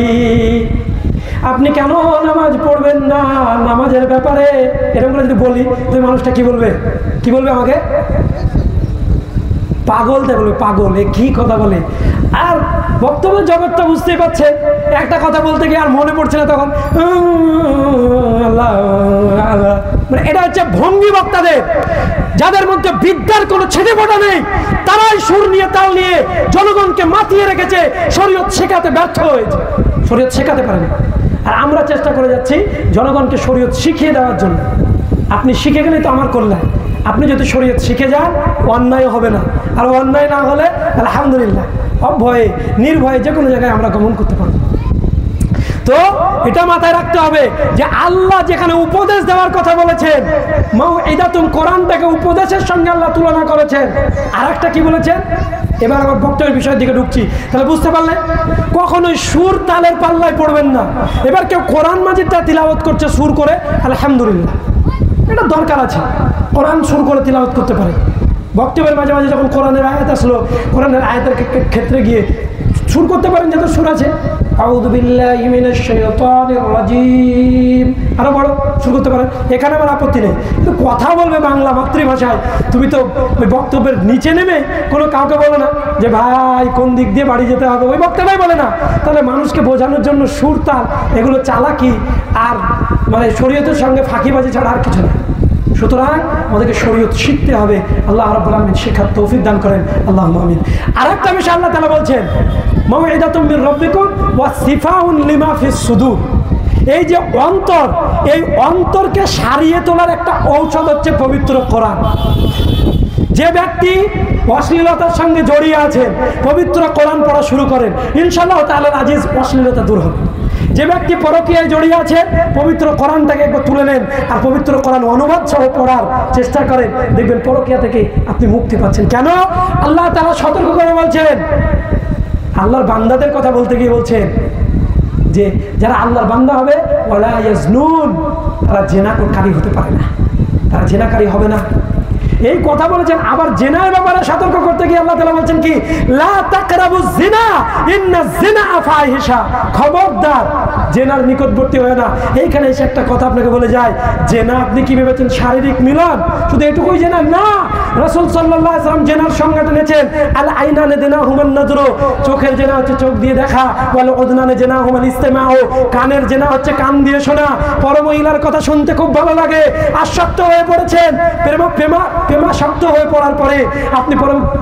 আপনি কেন নামাজ পড়বেন না, নামাজের ব্যাপারে এরকম করে যদি বলি, তো মানুষটা কি বলবে? কি বলবে আমাকে? পাগল তে বলবে, পাগল, এ কি কথা বলে। আর বক্তব্যের জগৎটা বুঝতেই পারছে, একটা কথা বলতে গিয়ে আর মনে পড়ছে না, তখন মানে এটা হচ্ছে ভঙ্গি বক্তাদের, যাদের মধ্যে বিদ্যার কোনো ছেটে ফোটা নেই। তারাই সুর নিয়ে, তাল নিয়ে জনগণকে মাতিয়ে রেখেছে, শরীয়ত শেখাতে ব্যর্থ হয়েছে, শরীয়ত শেখাতে পারেনি। আর আমরা চেষ্টা করে যাচ্ছি জনগণকে শরীয়ত শিখিয়ে দেওয়ার জন্য। আপনি শিখে গেলেই তো আমার কল্যাণ। আপনি যদি শরীয়ত শিখে যান, অন্যায় হবে না, আর অন্যায় না হলে আলহামদুলিল্লাহ অভয়ে নির্ভয়ে যে কোনো জায়গায় আমরা গমন করতে পারবো। তো এটা মাথায় রাখতে হবে যে আল্লাহ যেখানে উপদেশ দেওয়ার কথা বলেছেন, মাউইদাতুম, কোরআনটাকে উপদেশের সঙ্গে আল্লাহ তুলনা করেছেন। আর একটা কি বলেছেন? এবার আমার বক্তব্যের বিষয়ের দিকে ঢুকছি, তাহলে বুঝতে পারলেন কখনোই সুর তালের পাল্লায় পড়বেন না। এবার কেউ কোরআন মাজিদটা তিলাওয়াত করছে সুর করে, আলহামদুলিল্লাহ, এটা দরকার আছে, কোরআন সুর করে তিলাওয়াত করতে পারে। বক্তব্যের মাঝে মাঝে যখন কোরআনের আয়াত আসলো, কোরআনের আয়াতের ক্ষেত্রে গিয়ে সুর করতে পারেন, যত সুর আছে, আউযু বিল্লাহি মিনাশ শাইতানির রাজিম, আরো বড় সুর করতে পারেন, এখানে আমার আপত্তি নেই। কিন্তু কথা বলবে বাংলা মাতৃভাষায়, তুমি তো ওই বক্তব্যের নিচে নেমে কোনো কাউকে বলো না যে ভাই কোন দিক দিয়ে বাড়ি যেতে হবে, ওই বক্তাটাই বলে না। তাহলে মানুষকে বোঝানোর জন্য সুর তাল এগুলো চালাকি আর মানে শরীয়তের সঙ্গে ফাঁকিবাজি ছাড়া আর কিছু না। সুতরাং আমাদেরকে শরীয়ত শিখতে হবে। আল্লাহ রাব্বুল আলামিন শেখার তৌফিক দান করেন, আল্লাহুম্মা আমিন। আরেকটা বিষয় আল্লাহ তাআলা বলছেন, মাউইদাতুম মির রাব্বিকুম ওয়া শিফাউন লিমা ফিস সুদূর। এই যে অন্তর, এই অন্তরকে সারিয়ে তোলার একটা ঔষধ হচ্ছে পবিত্র কোরআন। যে ব্যক্তি অশ্লীলতার সঙ্গে জড়িয়ে আছেন, পবিত্র কোরআন পড়া শুরু করেন, ইনশাআল্লাহ তাআলা আজিজ অশ্লীলতা দূর হবে। যে ব্যক্তি পরকীয়ায় জড়িয়ে আছে, পবিত্র কোরআনটাকে একবার তুলে নেন আর পবিত্র কোরআন অনুবাদ সহ পড়ার চেষ্টা করেন, দেখবেন পরকীয়া থেকে আপনি মুক্তি পাচ্ছেন। কেন? আল্লাহ তাআলা সতর্ক করে বলছেন, আল্লাহর বান্দাদের কথা বলতে গিয়ে বলছেন যে যারা আল্লাহর বান্দা হবে ওয়ালা ইয়াজনুন, তারা জিনাকারী হতে পারে না, তারা জিনাকারী হবে না। এই কথা বলেছেন। আবার জিনার ব্যাপারে সতর্ক করতে গিয়ে আল্লাহ তাআলা বলছেন কি, লা তাকরাবুজ জিনা ইন্নাজ জিনা ফাহিশা, খবরদার জিনার নিকটবর্তী হয় না। এইখানে এসে একটা কথা আপনাকে বলে যায়, জিনা আপনি কি ভেবেছেন শারীরিক মিলন, শুধু এটুকুই জিনা না। রাসূল সাল্লাল্লাহু আলাইহি ওয়াসাল্লাম জিনার সংজ্ঞা টেনেছেন, আল আইনানে জিনাহুমান নাজরু, চোখের জিনা হচ্ছে চোখ দিয়ে দেখা, ওয়াল উযনানে জিনাহুমান ইসতিমাউ, কানের জিনা হচ্ছে কান দিয়ে শোনা। পরমহিলার কথা শুনতে খুব ভালো লাগে, আসক্ত হয়ে পড়েছেন, প্রেমাসক্ত হয়ে পড়ার পরে আপনি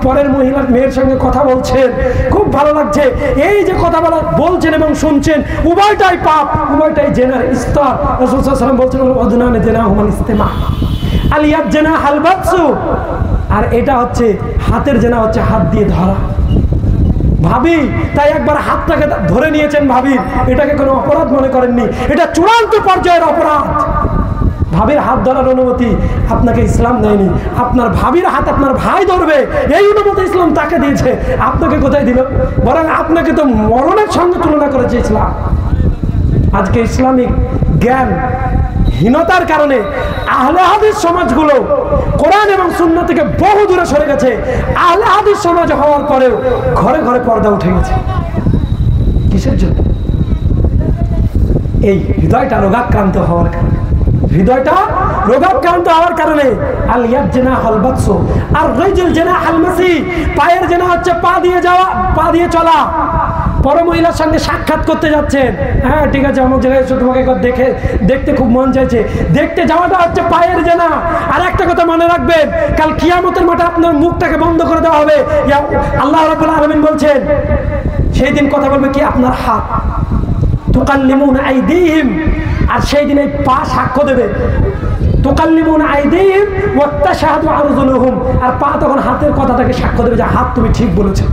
পরের মহিলার মেয়ের সঙ্গে কথা বলছেন, খুব ভালো লাগছে। এই যে কথা বলছেন এবং শুনছেন, উভয়টাই পাপ, উভয়টাই জেনার স্তর। রাসূল সাল্লাল্লাহু আলাইহি ওয়াসাল্লাম বলছেন উযনানে জিনাহুমান ইসতিমা, আল ইয়াদ জিনা হাল বাতসু, আর এটা হচ্ছে হাতের জেনা হচ্ছে হাত দিয়ে ধরা। ভাবি তাই একবার হাতটাকে ধরে নিয়েছেন ভাবি, এটাকে কোনো অপরাধ মনে করেননি, এটা চূড়ান্ত পর্যায়ের অপরাধ। ভাবির হাত ধরার অনুমতি আপনাকে ইসলাম দেয়নি, আপনার ভাবির হাত আপনার ভাই ধরবে এই অনুমতি ইসলাম তাকে দিয়েছে, আপনাকে কোথায় দিল? বরং আপনাকে তো মরণের সঙ্গে তুলনা করেছে ইসলাম। আজকে ইসলামিক জ্ঞান হীনতার কারণে আহলে হাদিস সমাজগুলো কোরআন এবং সুন্নাহ থেকে বহু দূরে সরে গেছে। আহলে হাদিস সমাজ হওয়ার পরেও ঘরে ঘরে পর্দা উঠে গেছে। কিসের জন্য? এই হৃদয়টা রোগাক্রান্ত হওয়ার কারণে, হৃদয়টা রোগাক্রান্ত হওয়ার কারণে। আল ইয়াদ জিনা হাল বাতসু আর রাজুল জিনা আল মাসি, পায়ের জিনা হচ্ছে পা দিয়ে যাওয়া, পা দিয়ে চলা। পরমহিলার সঙ্গে সাক্ষাৎ করতে যাচ্ছেন, হ্যাঁ ঠিক আছে অমুক জায়গায় এসে তোমাকে দেখতে খুব মন চাইছে, দেখতে যাওয়াটা হচ্ছে পায়ের জেনা। আর একটা কথা মনে রাখবেন, কাল কিয়ামতের মাঠে আপনার মুখটাকে বন্ধ করে দেওয়া হবে। আল্লাহ রাব্বুল আলামিন বলছেন সেই দিন কথা বলবে কি আপনার হাত, তুকাল্লিমুনা আইদিহিম, আর সেই দিন এই পা সাক্ষ্য দেবে। তুকাল্লিমুনা আইদিহিম ওয়া তাশহাদু আরজুলুহুম, আর পা তখন হাতের কথাটাকে সাক্ষ্য দেবে যে হাত তুমি ঠিক বলেছো।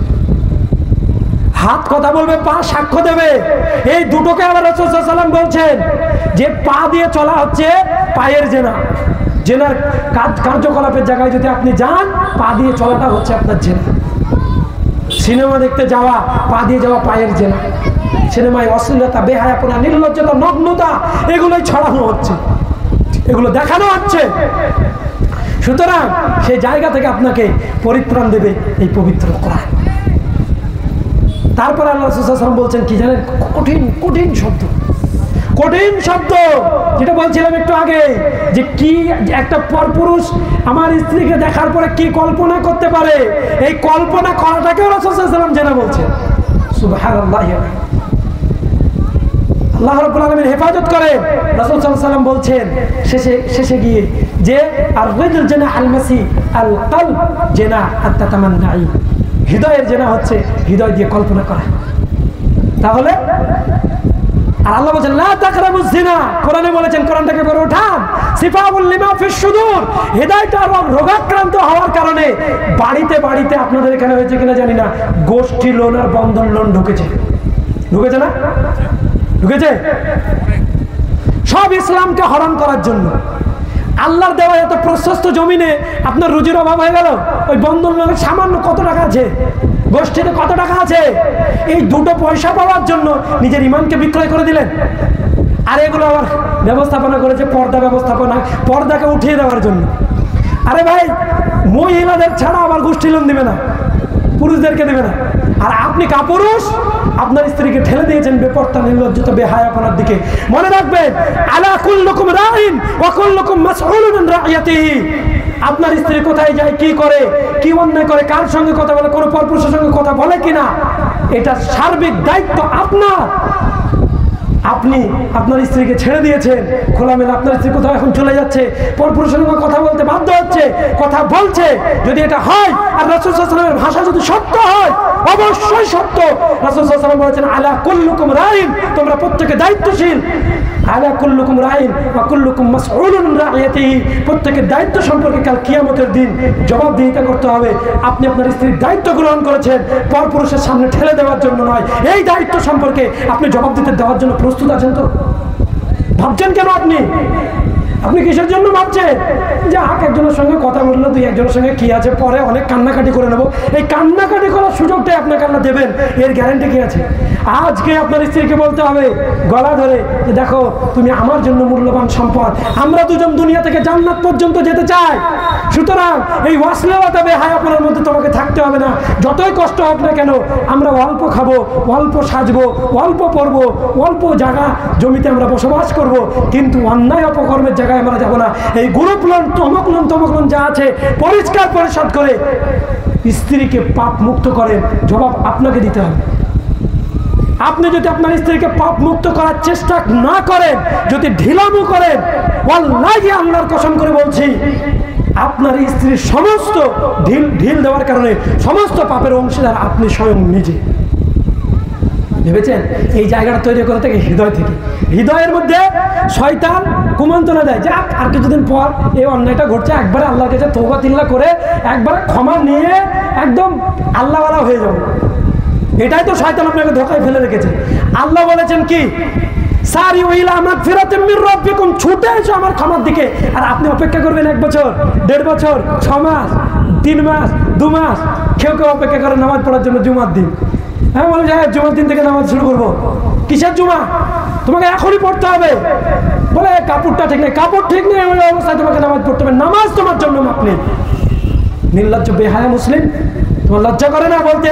হাত কথা বলবে, পা সাক্ষ্য দেবে। এই দুটোকে আবার রাসূল সাল্লাল্লাহু আলাইহি ওয়াসাল্লাম বলছেন যে পা দিয়ে চলা হচ্ছে পায়ের জেনা, জেনার কার্যকলাপের জায়গায় যদি আপনি যান, পা দিয়ে চলাটা হচ্ছে আপনার জেনা। সিনেমা দেখতে যাওয়া, পা দিয়ে যাওয়া পায়ের জেনা। সিনেমায় অশ্লীলতা, বেহায়াপনা, নির্লজ্জতা, নগ্নতা এগুলোই ছড়ানো হচ্ছে, এগুলো দেখানো হচ্ছে। সুতরাং সেই জায়গা থেকে আপনাকে পরিত্রাণ দেবে এই পবিত্র কোরআন। তারপর আল্লাহ রাসূল সাল্লাল্লাহু আলাইহি ওয়াসাল্লাম বলছেন কি জানেন? কঠিন কঠিন শব্দ, কঠিন শব্দ, যেটা বলছিলাম একটু আগে যে কি একটা পরপুরুষ আমার স্ত্রীকে দেখার পরে কি কল্পনা করতে পারে, এই কল্পনা করাটাকেও রাসূল সাল্লাল্লাহু আলাইহি ওয়াসাল্লাম জেনা বলছেন। সুবহানাল্লাহ। আল্লাহ রাব্বুল আলামিন হেফাজত করেন। রাসূল সাল্লাল্লাহু আলাইহি ওয়াসাল্লাম বলছেন শেষে গিয়ে যে আর রাজুল জিনা আল মাসি আল কলব জিনা হাত্তা তামান্নাই, হৃদয়ের জেনা হচ্ছে হৃদয় দিয়ে কল্পনা করা। তাহলে আর আল্লাহ বলেন লা তাকরাবুজ জিনা, কোরআনে বলেছেন কোরআনটাকে বড় উঠান, সিফাউল লিমা ফিস সুদূর, হৃদয়টা রোগাক্রান্ত হওয়ার কারণে বাড়িতে বাড়িতে আপনাদের এখানে হয়েছে কিনা জানি না, গোষ্ঠী লোন আর বন্ধন লোন ঢুকেছে না? ঢুকেছে সব ইসলামকে হরণ করার জন্য। আল্লাহর দেওয়া এত প্রশস্ত জমিনে আপনার রুজির অভাব হয়ে গেল, ওই বন্ধন লোনের সামান্য কত টাকা আছে, গোষ্ঠীতে কত টাকা আছে, এই দুটো পয়সা পাওয়ার জন্য নিজের ইমানকে বিক্রয় করে দিলেন। আর এগুলো আবার ব্যবস্থাপনা করেছে পর্দা ব্যবস্থাপনা, পর্দাকে উঠিয়ে দেওয়ার জন্য। আরে ভাই, মহিলাদের ছাড়া আবার গোষ্ঠী লোন দিবে না, পুরুষদেরকে দেবে না। আর আপনি কাপুরুষ, আপনার স্ত্রীকে ঠেলে দিয়েছেন বেপরতা নির্লজ্জতা বেহায়াপনার দিকে। মনে রাখবেন, আলা কুল্লুকুম রাইন ওয়া কুল্লুকুম মাসউলুন আন রাইয়াতিহি। আপনার স্ত্রী কোথায় যায়, কি করে, কি অন্যায় করে, কার সঙ্গে কথা বলে, কোনো পরপুরুষের সঙ্গে কথা বলে কিনা, এটা সার্বিক দায়িত্ব আপনার। আপনি আপনার স্ত্রীকে ছেড়ে দিয়েছেন খোলামেলা, আপনার স্ত্রী কোথাও এখন চলে যাচ্ছে, পরপুরুষের সঙ্গে কথা বলতে বাধ্য হচ্ছে, কথা বলছে, যদি এটা হয় আর রাসূল সাল্লাল্লাহু আলাইহি ওয়াসাল্লামের ভাষা যদি সত্য হয়, অবশ্যই সত্য। রাসূল সাল্লাল্লাহু আলাইহি ওয়াসাল্লাম বলেছেন, আলা কুল্লুকুম রাইন, তোমরা প্রত্যেকে দায়িত্বশীল। আলা কুল্লুকুম রাইন ওয়া কুল্লুকুম মাসউলুন আন রাইয়াতিহি, প্রত্যেকের দায়িত্ব সম্পর্কে কাল কিয়ামতের দিন জবাবদিহিতা করতে হবে। আপনি আপনার স্ত্রীর দায়িত্ব গ্রহণ করেছেন পরপুরুষের সামনে ঠেলে দেওয়ার জন্য নয়। এই দায়িত্ব সম্পর্কে আপনি জবাব দিতে দেওয়ার জন্য প্রস্তুত আছেন তো? ভাবছেন কেন আপনি? আপনি কিসের জন্য ভাবছেন যে একজনের সঙ্গে কথা বললো, দুই একজনের সঙ্গে কি আছে, পরে অনেক কান্নাকাটি করে নেবো? এই কান্নাকাটি করার সুযোগটাই আপনাকে আল্লাহ দেবেন, এর গ্যারান্টি কি আছে? আজকে আপনার স্ত্রীকে বলতে হবে গলা ধরে যে দেখো, তুমি আমার জন্য মূল্যবান সম্পদ, আমরা দুজন দুনিয়া থেকে জান্নাত পর্যন্ত যেতে চাই, সুতরাং এই ওয়াসলেওয়াতা বেহায়াপনার মধ্যে তোমাকে থাকতে হবে না। যতই কষ্ট হোক না কেন, আমরা অল্প খাবো, অল্প সাজবো, অল্প পরবো, অল্প জায়গা জমিতে আমরা বসবাস করব, কিন্তু অন্যায় অপকর্মের জায়গায় আমরা যাবো না। এই গ্রুপ লোন, তমক লোন যা আছে পরিষ্কার পরিশোধ করে স্ত্রীকে পাপ মুক্ত করেন, জবাব আপনাকে দিতে হবে। আপনি যদি আপনার স্ত্রীকে পাপ মুক্ত করার চেষ্টা না করেন, যদি ঢিলামু করেন, ওয়াল্লাহি আল্লাহর কসম করে বলছি, আপনার স্ত্রীর সমস্ত ঢিল দেওয়ার কারণে সমস্ত পাপের অংশীদার আপনি স্বয়ং নিজে। ভেবেছেন? এই জায়গাটা তৈরি করে থেকে হৃদয় থেকে, হৃদয়ের মধ্যে শয়তান কুমন্ত্রণা দেয় যে আর কিছুদিন পর এই অন্যায়টা ঘটছে, একবারে আল্লাহর কাছে তওবা তিল্লা করে একবারে ক্ষমা নিয়ে একদম আল্লাহওয়ালা হয়ে যাবো। এটাই তো শয়তান আপনাকে ধোকায় ফেলে রেখেছে। আল্লাহ বলেছেন কি, সারিউ ইলা মাগফিরাতিম মির রাব্বিকুম, ছুটে এসো আমার ক্ষমার দিকে। আর আপনি অপেক্ষা করবেন 1 বছর, 1.5 বছর, 6 মাস, 3 মাস, 2 মাস। কেউ অপেক্ষা করে নামাজ পড়ার জন্য জুমার দিন। হ্যাঁ, বলে যায় জুমার দিন থেকে নামাজ শুরু করবো। কিসের জুমা? তোমাকে এখনই পড়তে হবে। বলে কাপড়টা ঠিক নেই, কাপড় ঠিক নেই, ওই অবস্থায় তোমাকে নামাজ পড়তে হবে। নামাজ তোমার জন্য মাপ নেই। নির্লজ্জ বেহায়া মুসলিম, তোমার লজ্জা করে না বলতে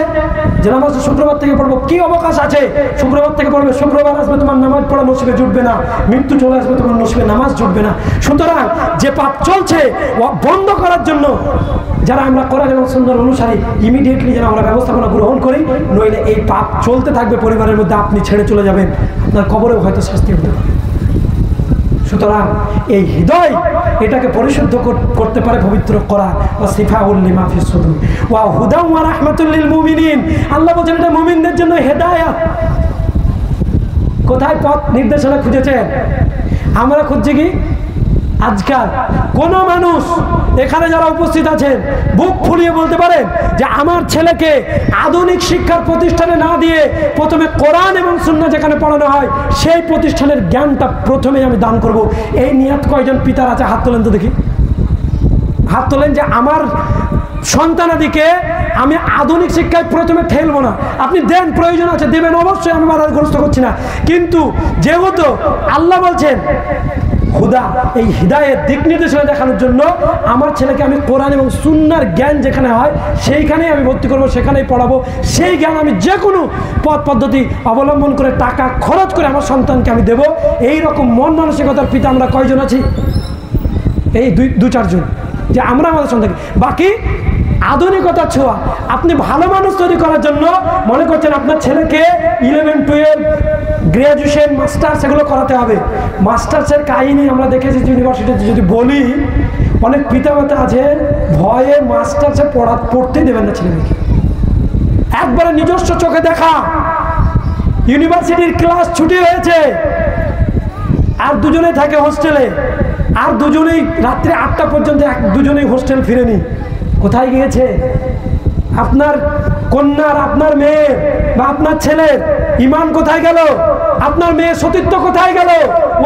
যে নামাজ শুক্রবার থেকে পড়বো? কি অবকাশ আছে? শুক্রবার থেকে পড়বে, শুক্রবার আসবে, তোমার নামাজ পড়া নসিবে জুটবে না, মৃত্যু চলে আসবে, তোমার নসিবে নামাজ জুটবে না। সুতরাং যে পাপ চলছে বন্ধ করার জন্য যারা আমরা কোরআন এবং সুন্নাহর অনুসারী, ইমিডিয়েটলি যেন আমরা ব্যবস্থাপনা গ্রহণ করি, নইলে এই পাপ চলতে থাকবে পরিবারের মধ্যে, আপনি ছেড়ে চলে যাবেন, আপনার কবরেও হয়তো শাস্তি হতে পারে। সুতরাং এই হৃদয় এটাকে পরিশুদ্ধ করতে পারে পবিত্র কোরআন, ওয়া শিফাউল লিমা ফিস সুদুর ওয়া হুদাম ওয়া রাহমাতুল লিল মুমিনিন। আল্লাহ বলেন এটা মুমিনদের জন্য হেদায়েত। কোথায় পথ নির্দেশনা খুঁজেছেন? আমরা খুঁজছি কি? আজকাল কোন মানুষ এখানে যারা উপস্থিত আছেন বুক ফুলিয়ে বলতে পারেন যে আমার ছেলেকে আধুনিক শিক্ষার প্রতিষ্ঠানে না দিয়ে প্রথমে কোরআন এবং সুন্নাহ যেখানে পড়ানো হয় সেই প্রতিষ্ঠানের জ্ঞানটা প্রথমে আমি দান করব, এই নিয়ত কয়জন পিতার আছে? হাত তোলেন তো দেখি, হাত তোলেন যে আমার সন্তানাদিকে আমি আধুনিক শিক্ষায় প্রথমে ঠেলবো না। আপনি দেন, প্রয়োজন আছে দেবেন, অবশ্যই আমি বাধাগ্রস্ত করছি না, কিন্তু যেহেতু আল্লাহ বলছেন হুদা, এই হিদায়েত দিক নির্দেশনা দেখানোর জন্য আমার ছেলেকে আমি কোরআন এবং সুন্নাহর জ্ঞান যেখানে হয় সেইখানেই আমি ভর্তি করবো, সেখানেই পড়াবো। সেই জ্ঞান আমি যে কোনো পথ পদ্ধতি অবলম্বন করে টাকা খরচ করে আমার সন্তানকে আমি দেবো। এই রকম মন মানসিকতার পিতা আমরা কয়জন আছি? এই 2-4 জন, যে আমরা আমাদের সন্তানকে, বাকি আধুনিকতার ছোঁয়া। আপনি ভালো মানুষ তৈরি করার জন্য মনে করছেন আপনার ছেলেকে 11, 12, গ্রাজুয়েশন, মাস্টার্স এগুলো করাতে হবে। মাস্টার্সের কাহিনী আমরা দেখেছি ইউনিভার্সিটিতে, যদি বলি অনেক পিতামাতা আছে ভয়ে মাস্টার্সে পড়তেই দেবেন না ছেলেমেয়েকে। একবারে নিজস্ব চোখে দেখা, ইউনিভার্সিটির ক্লাস ছুটি হয়েছে আর দুজনে থাকে হোস্টেলে, আর দুজনেই রাত্রে 8টা পর্যন্ত দুজনেই হোস্টেল ফিরেনি। কোথায় গিয়েছে? আপনার কন্যার, আপনার মেয়ে বা আপনার ছেলের ঈমান কোথায় গেল? আপনার মেয়ের সতীত্ব কোথায় গেল?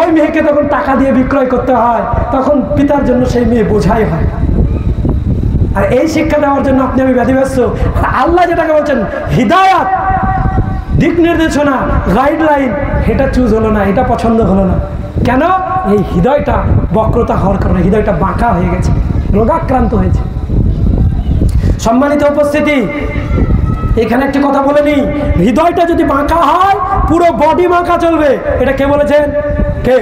ওই মেয়েকে তখন টাকা দিয়ে বিক্রয় করতে হয়, তখন পিতার জন্য সেই মেয়ে বোঝাই হয়। আর এই শিক্ষা দেওয়ার জন্য আপনি আমি ব্যাধিব্যস্ত। আর আল্লাহ যেটাকে বলছেন হিদায়াত, দিক নির্দেশনা, গাইডলাইন, এটা চুজ হলো না, এটা পছন্দ হলো না। কেন? এই হৃদয়টা বক্রতা হওয়ার কারণে, হৃদয়টা বাঁকা হয়ে গেছে, রোগাক্রান্ত হয়েছে। সম্মানিত উপস্থিতি, এখানে একটি কথা বলে নি, হৃদয়টা যদি বাঁকা হয় পুরো বডি বাঁকা চলবে। এটা কে বলেছেন? কে?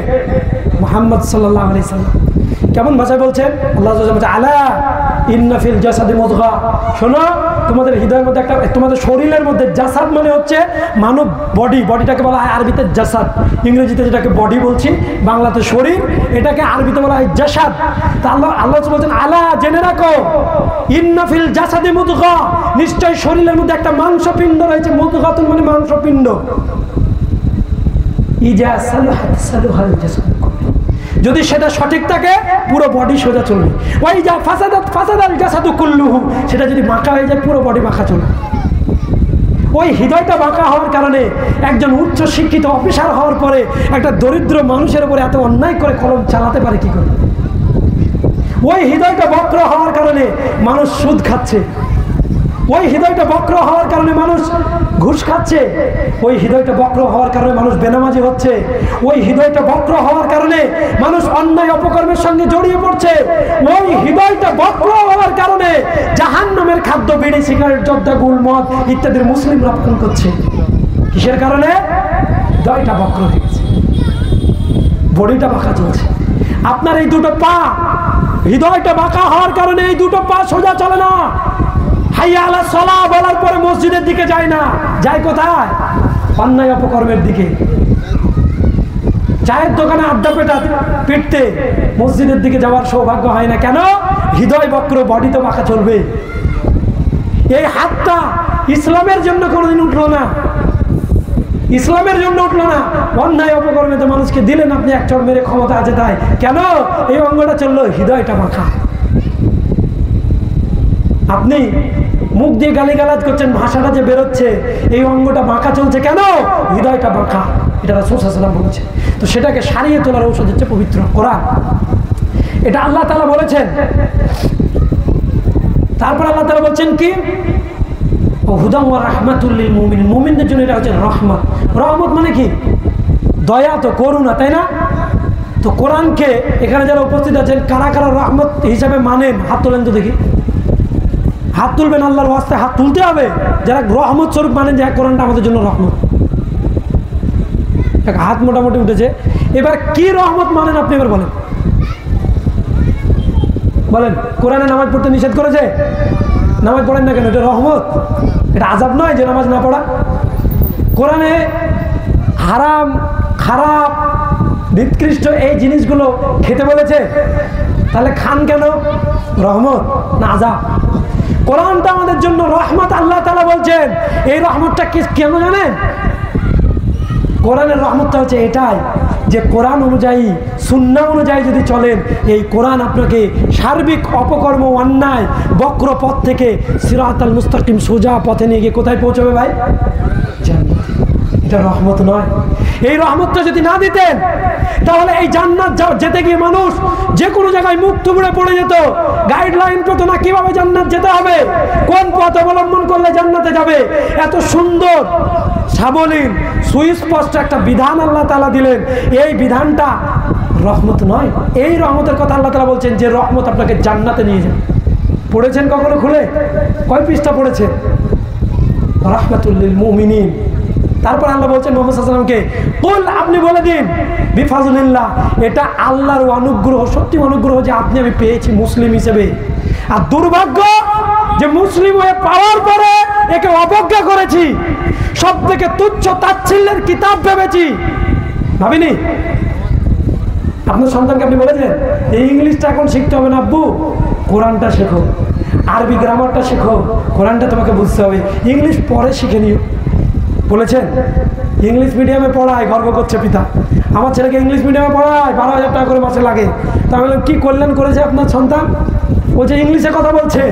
মুহাম্মদ সাল্লাল্লাহু আলাইহি সাল্লাম। কেমন ভাষায় বলছেন? আল্লাহ বলছে আলা ইন্না ফিল জাসাদি মুদগা, শোনো তোমাদের হৃদয়ের মধ্যে একটা, তোমাদের শরীরের মধ্যে, জাসাদ মানে হচ্ছে মানব বডি, বডিটাকে বলা হয় আরবিতে জাসাদ, ইংরেজিতে যেটাকে বডি বলছি, বাংলাতে শরীর, এটাকে আরবিতে বলা হয় জাসাদ। তা আল্লাহ বলছেন আলা, জেনে রাখো, ইন্না ফিল জাসাদি মুদগা, নিশ্চয় শরীরের মধ্যে একটা মাংসপিণ্ড রয়েছে। মুদগাতুন মানে মাংসপিণ্ড। ইজা সালুহাত সালুহাল জাসাদ, যদি সেটা সঠিক থাকে পুরো বডি সোজা চলবে। ওই যা ফাসাদাত ফাসাদাল জাসাদু কুল্লুহু, সেটা যদি বাঁকা হয়ে যায় পুরো বডি বাঁকা চলবে। ওই হৃদয়টা বাঁকা হওয়ার কারণে একজন উচ্চ শিক্ষিত অফিসার হওয়ার পরে একটা দরিদ্র মানুষের উপরে এত অন্যায় করে কলম চালাতে পারে কি করে? ওই হৃদয়টা বক্র হওয়ার কারণে মানুষ সুদ খাচ্ছে, ওই হৃদয়টা বক্র হওয়ার কারণে মানুষ ঘুষ খাচ্ছে, ওই হৃদয়টা বক্র হওয়ার কারণে মানুষ বেনামাজি হচ্ছে, ওই হৃদয়টা বক্র হওয়ার কারণে মানুষ অন্যায় অপকর্মের সঙ্গে জড়িয়ে পড়ছে, ওই হৃদয়টা বক্র হওয়ার কারণে জাহান্নামের খাদ্য, বিড়ি, সিগারেট, জর্দা, গুল, মদ ইত্যাদির মুসলিম রপ্তান করছে। কিসের কারণে? হৃদয়টা বক্র হয়ে গেছে, বডিটা বাঁকা চলছে। আপনার এই দুটো পা, হৃদয়টা বাঁকা হওয়ার কারণে এই দুটো পা সোজা চলে না। হাইয়া আলা সালাহ বলার পরে মসজিদের দিকে যায় না, যায় কোথায়? অন্যায় অপকর্মের দিকে। চায়ের দোকানে আড্ডা পিটতে মসজিদের দিকে যাওয়ার সৌভাগ্য হয় না। কেন? হৃদয় বক্র, বডি তো বাঁকা চলবে। এই হাতটা ইসলামের জন্য কোনোদিন উঠলো না, ইসলামের জন্য উঠলো না। অন্যায় অপকর্মে তো মানুষকে দিলেন আপনি এক চড় মেরে, ক্ষমতা আছে তাই। কেন? এই অঙ্গটা চললো, হৃদয়টা বাঁকা। আপনি মুখ দিয়ে গালিগালাজ করছেন, ভাষাটা যে বেরোচ্ছে, এই অঙ্গটা বাঁকা চলছে কেন? হৃদয়টা বাঁকা। এটা রাসূল সাল্লাল্লাহু আলাইহি ওয়াসাল্লাম বলেছে। তো সেটাকে সারিয়ে তোলার ঔষধ হচ্ছে পবিত্র কোরআন। এটা আল্লাহ তাআলা বলেছেন। তারপর আল্লাহ তাআলা বলছেন কি? হুদাম ওয়া রাহমাতুল লিল মুমিনিন, মুমিনদের জন্য এটা হচ্ছে রহমত। রহমত মানে কি? দয়া, তো করুণা, তাই না? তো কোরআনকে এখানে যারা উপস্থিত আছেন, কারা কারা রহমত হিসাবে মানেন? হাত তোলেন তো দেখি। হাত তুলবেন, আল্লাহর ওয়াস্তে হাত তুলতে হবে যারা রহমত স্বরূপ মানেন যে কোরআনটা আমাদের জন্য রহমত। হাত মোটামুটি উঠেছে। এবার কি রহমত মানেন আপনি? এবার বলেন, বলেন। কোরআনে নামাজ পড়তে নিষেধ করেছে, নামাজ পড়েন না কেন? এটা রহমত? এটা আযাব নয় যে নামাজ না পড়া? কোরআনে হারাম, খারাপ, নিকৃষ্ট এই জিনিসগুলো খেতে বলেছে, তাহলে খান কেন? রহমত না আযাব? কোরআনটা আমাদের জন্য রহমত। আল্লাহ তাআলা বলছেন এই রহমতটা কেন জানেন? কোরআনের রহমতটা হচ্ছে এটাই যে কোরআন অনুযায়ী, সুন্নাহ অনুযায়ী যদি চলেন, এই কোরআন আপনাকে সার্বিক অপকর্ম, অন্যায়, বক্র পথ থেকে সিরাতাল মুস্তাকিম, সোজা পথে নিয়ে গিয়ে কোথায় পৌঁছবে ভাই? জান্নাত। এটা রহমত নয়? এই রহমতটা যদি না দিতেন তাহলে এই জান্নাত যেতে গিয়ে মানুষ যে কোনো জায়গায় মুখ থুবড়ে পড়ে যেত, গাইডলাইন পেত না কিভাবে জান্নাত যেতে হবে, কোন পথ অবলম্বন করলে জান্নাতে যাবে। এত সুন্দর, সাবলীল, সুস্পষ্ট একটা বিধান আল্লাহ তাআলা দিলেন। এই বিধানটা রহমত নয়? এই রহমতের কথা আল্লাহ তাআলা বলছেন যে রহমত আপনাকে জান্নাতে নিয়ে যাবে। পড়েছেন কখনো খুলে? কয় পৃষ্ঠা পড়েছেন? রাহমাতুল লিল মুমিনিন। তারপর আল্লাহ বলছেন মুহাম্মদ সাল্লাল্লাহু আলাইহি ওয়াসাল্লামকে, কুল, আপনি বলে দিন, বিফাজলিল্লাহ, এটা আল্লাহর অনুগ্রহ, সত্যি অনুগ্রহ যে আপনি আমি পেয়েছি মুসলিম হিসেবে। আর দুর্ভাগ্য যে মুসলিম হয়ে পাওয়ার পরে একে অবজ্ঞা করেছি, সব থেকে তুচ্ছ তাচ্ছিল্যের কিতাব ভেবেছি। ভাবিনি? আপনার সন্তানকে আপনি বলেছেন এই ইংলিশটা এখন শিখতে হবে না আব্বু, কোরআনটা শেখো, আরবি গ্রামারটা শেখো, কোরআনটা তোমাকে বুঝতে হবে, ইংলিশ পরে শিখে নিও? বলেছেন? ইংলিশ মিডিয়ামে পড়ায়, গর্ব করছে পিতা, আমার ছেলেকে ইংলিশ মিডিয়ামে পড়ায়, 12,000 টাকা করে মাসে লাগে। তাহলে কি কল্যাণ করেছে আপনার সন্তান? বলছে ইংলিশে কথা বলছে।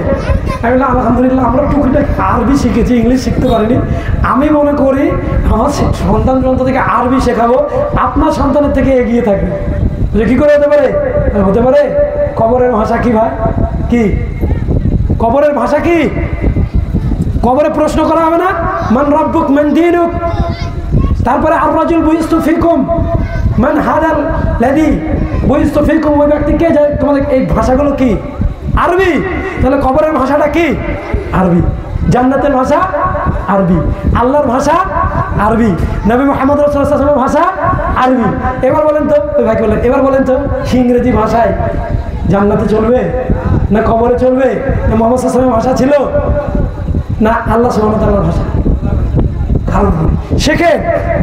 আমি বললাম আলহামদুলিল্লাহ, আমরা টুকিটাকি আরবি শিখেছি, ইংলিশ শিখতে পারিনি। আমি মনে করি আমার সন্তান থেকে আরবি শেখাবো, আপনার সন্তানের থেকে এগিয়ে থাকবে। কি করে হতে পারে? হতে পারে। কবরের ভাষা কি ভাই? কি কবরের ভাষা? কি কবরে প্রশ্ন করা হবে না? মান রাব্বুক মান দীনুক? তারপরে আর রাজুল বুইস্তু ফিকুম মান হাদাল লাযী বুইস্তু ফিকুম, ওই ব্যক্তি কে? যায় তোমাদের এই ভাষাগুলো কি? আরবি। তাহলে কবরের ভাষাটা কি? আরবি। জান্নাতের ভাষা আরবি, আল্লাহর ভাষা আরবি, নবী মুহাম্মদ রাসূলুল্লাহ সাল্লাল্লাহু আলাইহি ওয়াসাল্লামের ভাষা আরবি। এবার বলেন তো, ওই ভাই বলেন, এবার বলেন তো ইংরেজি ভাষায় জান্নাতে চলবে না কবরে চলবে? না মুহাম্মদ সাল্লাল্লাহু আলাইহি ওয়াসাল্লামের ভাষা ছিল না আল্লাহ সুবহানাহু ওয়া তাআলার ভাষা? শেখেন,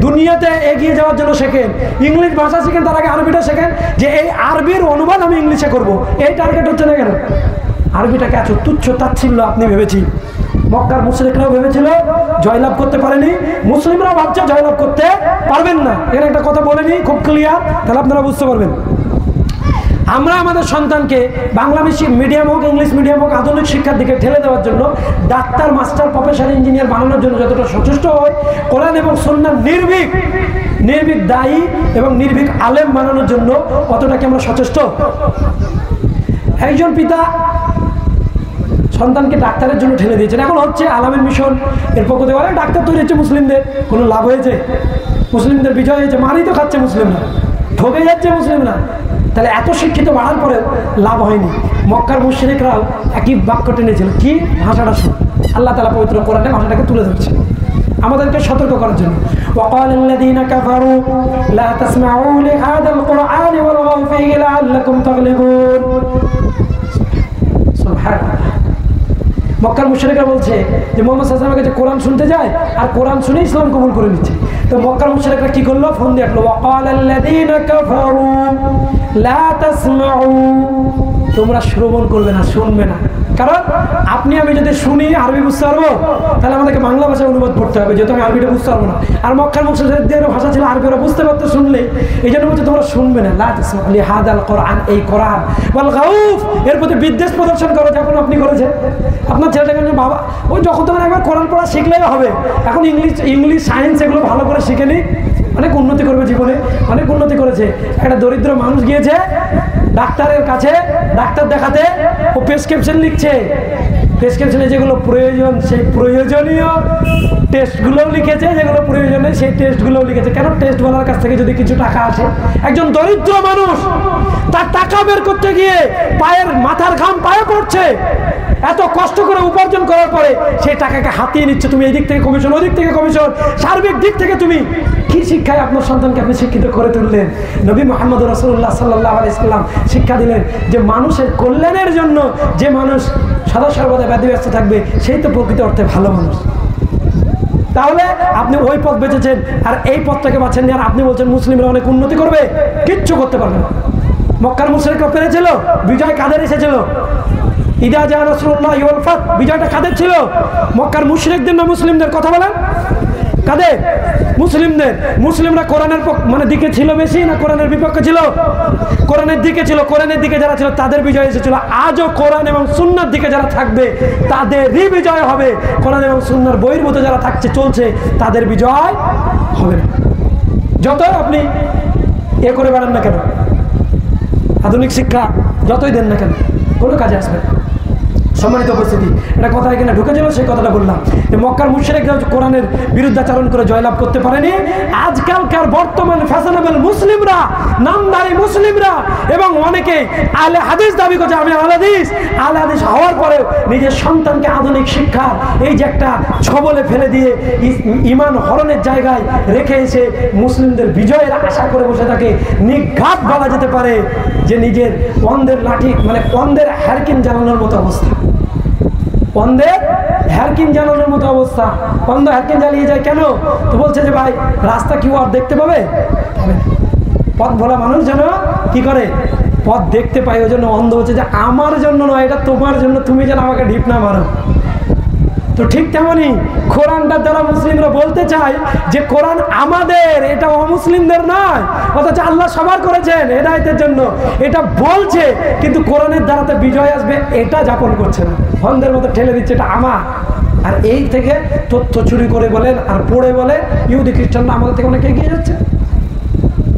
দুনিয়াতে এগিয়ে যাওয়ার জন্য শেখেন। ইংলিশ ভাষা শিখেন, তার আগে আরবিটা শেখেন, যে এই আরবির অনুবাদ আমি ইংলিশে করব। এই টার্গেট হচ্ছে না কেন? আরবিটাকে এত তুচ্ছ তাচ্ছিল্য আপনি ভেবেছি। মক্কার মুশরিকরাও ভেবেছিল, জয়লাভ করতে পারেনি। মুসলিমরা ভাবছে জয়লাভ করতে পারবেন না। এখানে একটা কথা বলে নিই, খুব ক্লিয়ার, তাহলে আপনারা বুঝতে পারবেন। আমরা আমাদের সন্তানকে বাংলা মিডিয়াম হোক, ইংলিশ মিডিয়াম হোক, আধুনিক শিক্ষার দিকে ঠেলে দেওয়ার জন্য, ডাক্তার, মাস্টার, প্রফেসর, ইঞ্জিনিয়ার বানানোর জন্য যতটা সচেষ্ট হয়, কোরআন এবং সুন্নাহ নির্ভীক দায়ী এবং নির্ভীক আলেম বানানোর জন্য অতটা কি আমরা সচেষ্ট? একজন পিতা সন্তানকে ডাক্তারের জন্য ঠেলে দিয়েছেন। এখন হচ্ছে আলামিন মিশন এর পক্ষ থেকে অনেক ডাক্তার তৈরি হচ্ছে। মুসলিমদের কোনো লাভ হয়েছে? মুসলিমদের বিজয় হয়েছে? মারি তো খাচ্ছে মুসলিমরা, ঠকে যাচ্ছে মুসলিমরা। তাহলে এত শিক্ষিত বাড়ার পরেও লাভ হয়নি। মক্কার মুশরিকরাও একই বাক্য টেনেছিল। কি ভাষাটা শুন, আল্লাহ তাআলা পবিত্র কোরআনে ভাষাটাকে তুলে ধরছে আমাদেরকে সতর্ক করার জন্য। وقال الذين كفروا لا تسمعوا لهذا القرآن والغوا فيه لعلكم تغلبون। সুবহানাল্লাহ। মক্কার মুশরিকরা বলছে যে মুহাম্মদ সাল্লাল্লাহু আলাইহি ওয়াসাল্লামের কাছে কোরআন শুনতে যায়, আর কোরআন শুনে ইসলাম কবুল করে নিচ্ছে। তো মক্কার মুশরিকরা কি করলো? ফোন দিয়ে আসলো, وقال الذين كفروا لا تسمعوا, তোমরা শ্রবণ করবে না, শুনবে না। কারণ আপনি আমি যদি শুনি আরবি বুঝতে পারবো, তাহলে আমাদেরকে বাংলা ভাষায় অনুবাদ করতে হবে, যেহেতু আমি আরবিটা বুঝতে পারবো না। আর মক্কার মুশরিকদের ভাষা ছিল আরবি, ওরা বুঝতে পারতো শুনলে, এই জন্য বলছে তোমরা শুনবে না। লা তাসমাউ লিহাদাল কোরআন, এই কোরআন, ওয়াল গাউফ, এর প্রতি বিদ্বেষ প্রদর্শন করো, যেমন আপনি করেছেন। আপনার ছেলেটাকে বাবা, ওই যখন তখন একবার কোরআন পড়া শিখলেই হবে। এখন ইংলিশ সায়েন্স এগুলো ভালো করে শিখে নি, অনেক উন্নতি করবে জীবনে, অনেক উন্নতি করেছে। একটা দরিদ্র মানুষ গিয়েছে ডাক্তারের কাছে, ডাক্তার দেখাতে, ও প্রেসক্রিপশন লিখছে। প্রেসক্রিপশনে যেগুলো প্রয়োজন, সেই প্রয়োজনীয় টেস্টগুলোও লিখেছে, যেগুলো প্রয়োজনীয় সেই টেস্টগুলোও লিখেছে। কেন? টেস্টওয়ালার কাছ থেকে যদি কিছু টাকা আসে, একজন দরিদ্র মানুষ তার টাকা বের করতে গিয়ে মাথার ঘাম পায়ে পড়ছে। এত কষ্ট করে উপার্জন করার পরে সেই টাকাকে হাতিয়ে নিচ্ছে। তুমি এই দিক থেকে কমিশন, ওই দিক থেকে কমিশন, সার্বিক দিক থেকে তুমি কি শিক্ষায় আপনার সন্তানকে আপনি শিক্ষিত করে তুললেন? নবী মুহাম্মদ রাসূলুল্লাহ সাল্লাল্লাহু আলাইহি ওয়াসাল্লাম শিক্ষা দিলেন যে মানুষের কল্যাণের জন্য যে মানুষ সদা সর্বদা ব্যতিব্যস্ত থাকবে, সেই তো প্রকৃত অর্থে ভালো মানুষ। তাহলে আপনি ওই পথ বেঁচেছেন, আর এই পথটাকে বাছেন, আর আপনি বলছেন মুসলিমরা অনেক উন্নতি করবে, কিচ্ছু করতে পারবে না। মক্কার মুশরিকরা পেরেছিল, বিজয় কাদের এসেছিল? ইদা জা নাসরুল্লাহি ওয়াল ফাত, বিজয়টা কাদের ছিল? মক্কার মুশরিকদের না মুসলিমদের? কথা বলেন, কাদের? মুসলিমদের। মুসলিমরা কোরআনের মানে দিকে ছিল বেশি না কোরআনের বিপক্ষে ছিল? কোরআনের দিকে ছিল। কোরআনের দিকে যারা ছিল তাদের বিজয় এসেছিল। আজও কোরআন এবং সুন্নাহর দিকে যারা থাকবে তাদেরই বিজয় হবে। কোরআন এবং সুন্নাহর বহির্ভূত যারা চলছে তাদের বিজয় হবে না। যতই আপনি করে বেড়ান না কেন, আধুনিক শিক্ষা যতই দেন না কেন, কোনো কাজে আসবে না। সম্মানিত উপস্থিতি, এটা কথা এখানে ঢুকেছিল, সেই কথাটা বললাম যে মক্কার মুশরিকরা কোরআনের বিরুদ্ধাচরণ করে জয়লাভ করতে পারেনি। আজকালকার বর্তমান ফ্যাশনেবল মুসলিমরা, নামধারী মুসলিমরা, এবং অনেকে আলে হাদিস দাবি করছে, আমি আলে হাদিস হওয়ার পরেও নিজের সন্তানকে আধুনিক শিক্ষার এই যে একটা ছবলে ফেলে দিয়ে ইমান হরণের জায়গায় রেখে এসে মুসলিমদের বিজয়ের আশা করে বসে থাকে। নিঘাত বলা যেতে পারে যে নিজের অন্ধের লাঠি, মানে অন্ধের হ্যারকিন জ্বালানোর মতো অবস্থা। অন্ধের হ্যারকিন জ্বালানোর মতো অবস্থা। অন্ধ হ্যারকিন জ্বালিয়ে যায় কেন? তো বলছে যে ভাই রাস্তা কি আর দেখতে পাবে? পথ ভোলা মানুষ যেন কি করে? পথ দেখতে পায়, ওই জন্য অন্ধ হচ্ছে যে আমার জন্য নয়, এটা তোমার জন্য, তুমি যেন আমাকে ঢিপ না মারো। তো ঠিক তেমনি কোরআনটার দ্বারা মুসলিমরা বলতে চায় যে কোরআন আমাদের, এটা অমুসলিমদের নয়। অথচ আল্লাহ সবার করেছেন হেদায়েতের জন্য, এটা বলছে, কিন্তু কোরআনের দ্বারাতে বিজয় আসবে এটা যাপন করছে না। অন্ধের মতো ঠেলে দিচ্ছে এটা আমার। আর এই থেকে তথ্য চুরি করে বলেন আর পড়ে বলে ইহুদি খ্রিস্টানরা আমাদের থেকে অনেক এগিয়ে যাচ্ছে।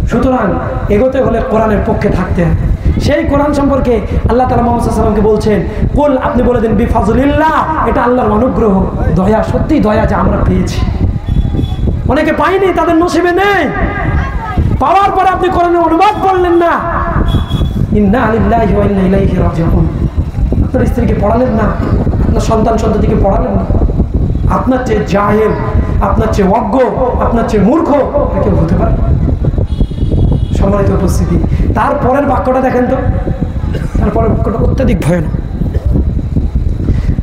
সুতরাং এগোতে হলে কোরআনের পক্ষে থাকতে হবে। সেই কোরআন সম্পর্কে আল্লাহ তাআলা মুহাম্মদ সাল্লাল্লাহু আলাইহি ওয়াসাল্লামকে বলছেন, কুল, আপনি বলে দেন, বিফাজলিল্লাহ, এটা আল্লাহর অনুগ্রহ, দয়া, সত্যি দয়া যে আমরা পেয়েছি। অনেকে পাইনি, তাদের নসিবে নেই। পাওয়ার পরে আপনি কোরআনের অনুবাদ পড়লেন না। ইন্না লিল্লাহি ওয়া ইন্না ইলাইহি রাজিউন। আপনার স্ত্রীকে পড়ালেন না, আপনার সন্তান সন্ততিকে পড়ালেন না। আপনার চেয়ে জাহেল, আপনার চেয়ে অজ্ঞ, আপনার চেয়ে মূর্খ কেউ হতে পারে? সম্মানিত উপস্থিতি, তারপরের বাক্যটা দেখেন তো, তারপরের বাক্যটা অত্যাধিক ভয়ানক।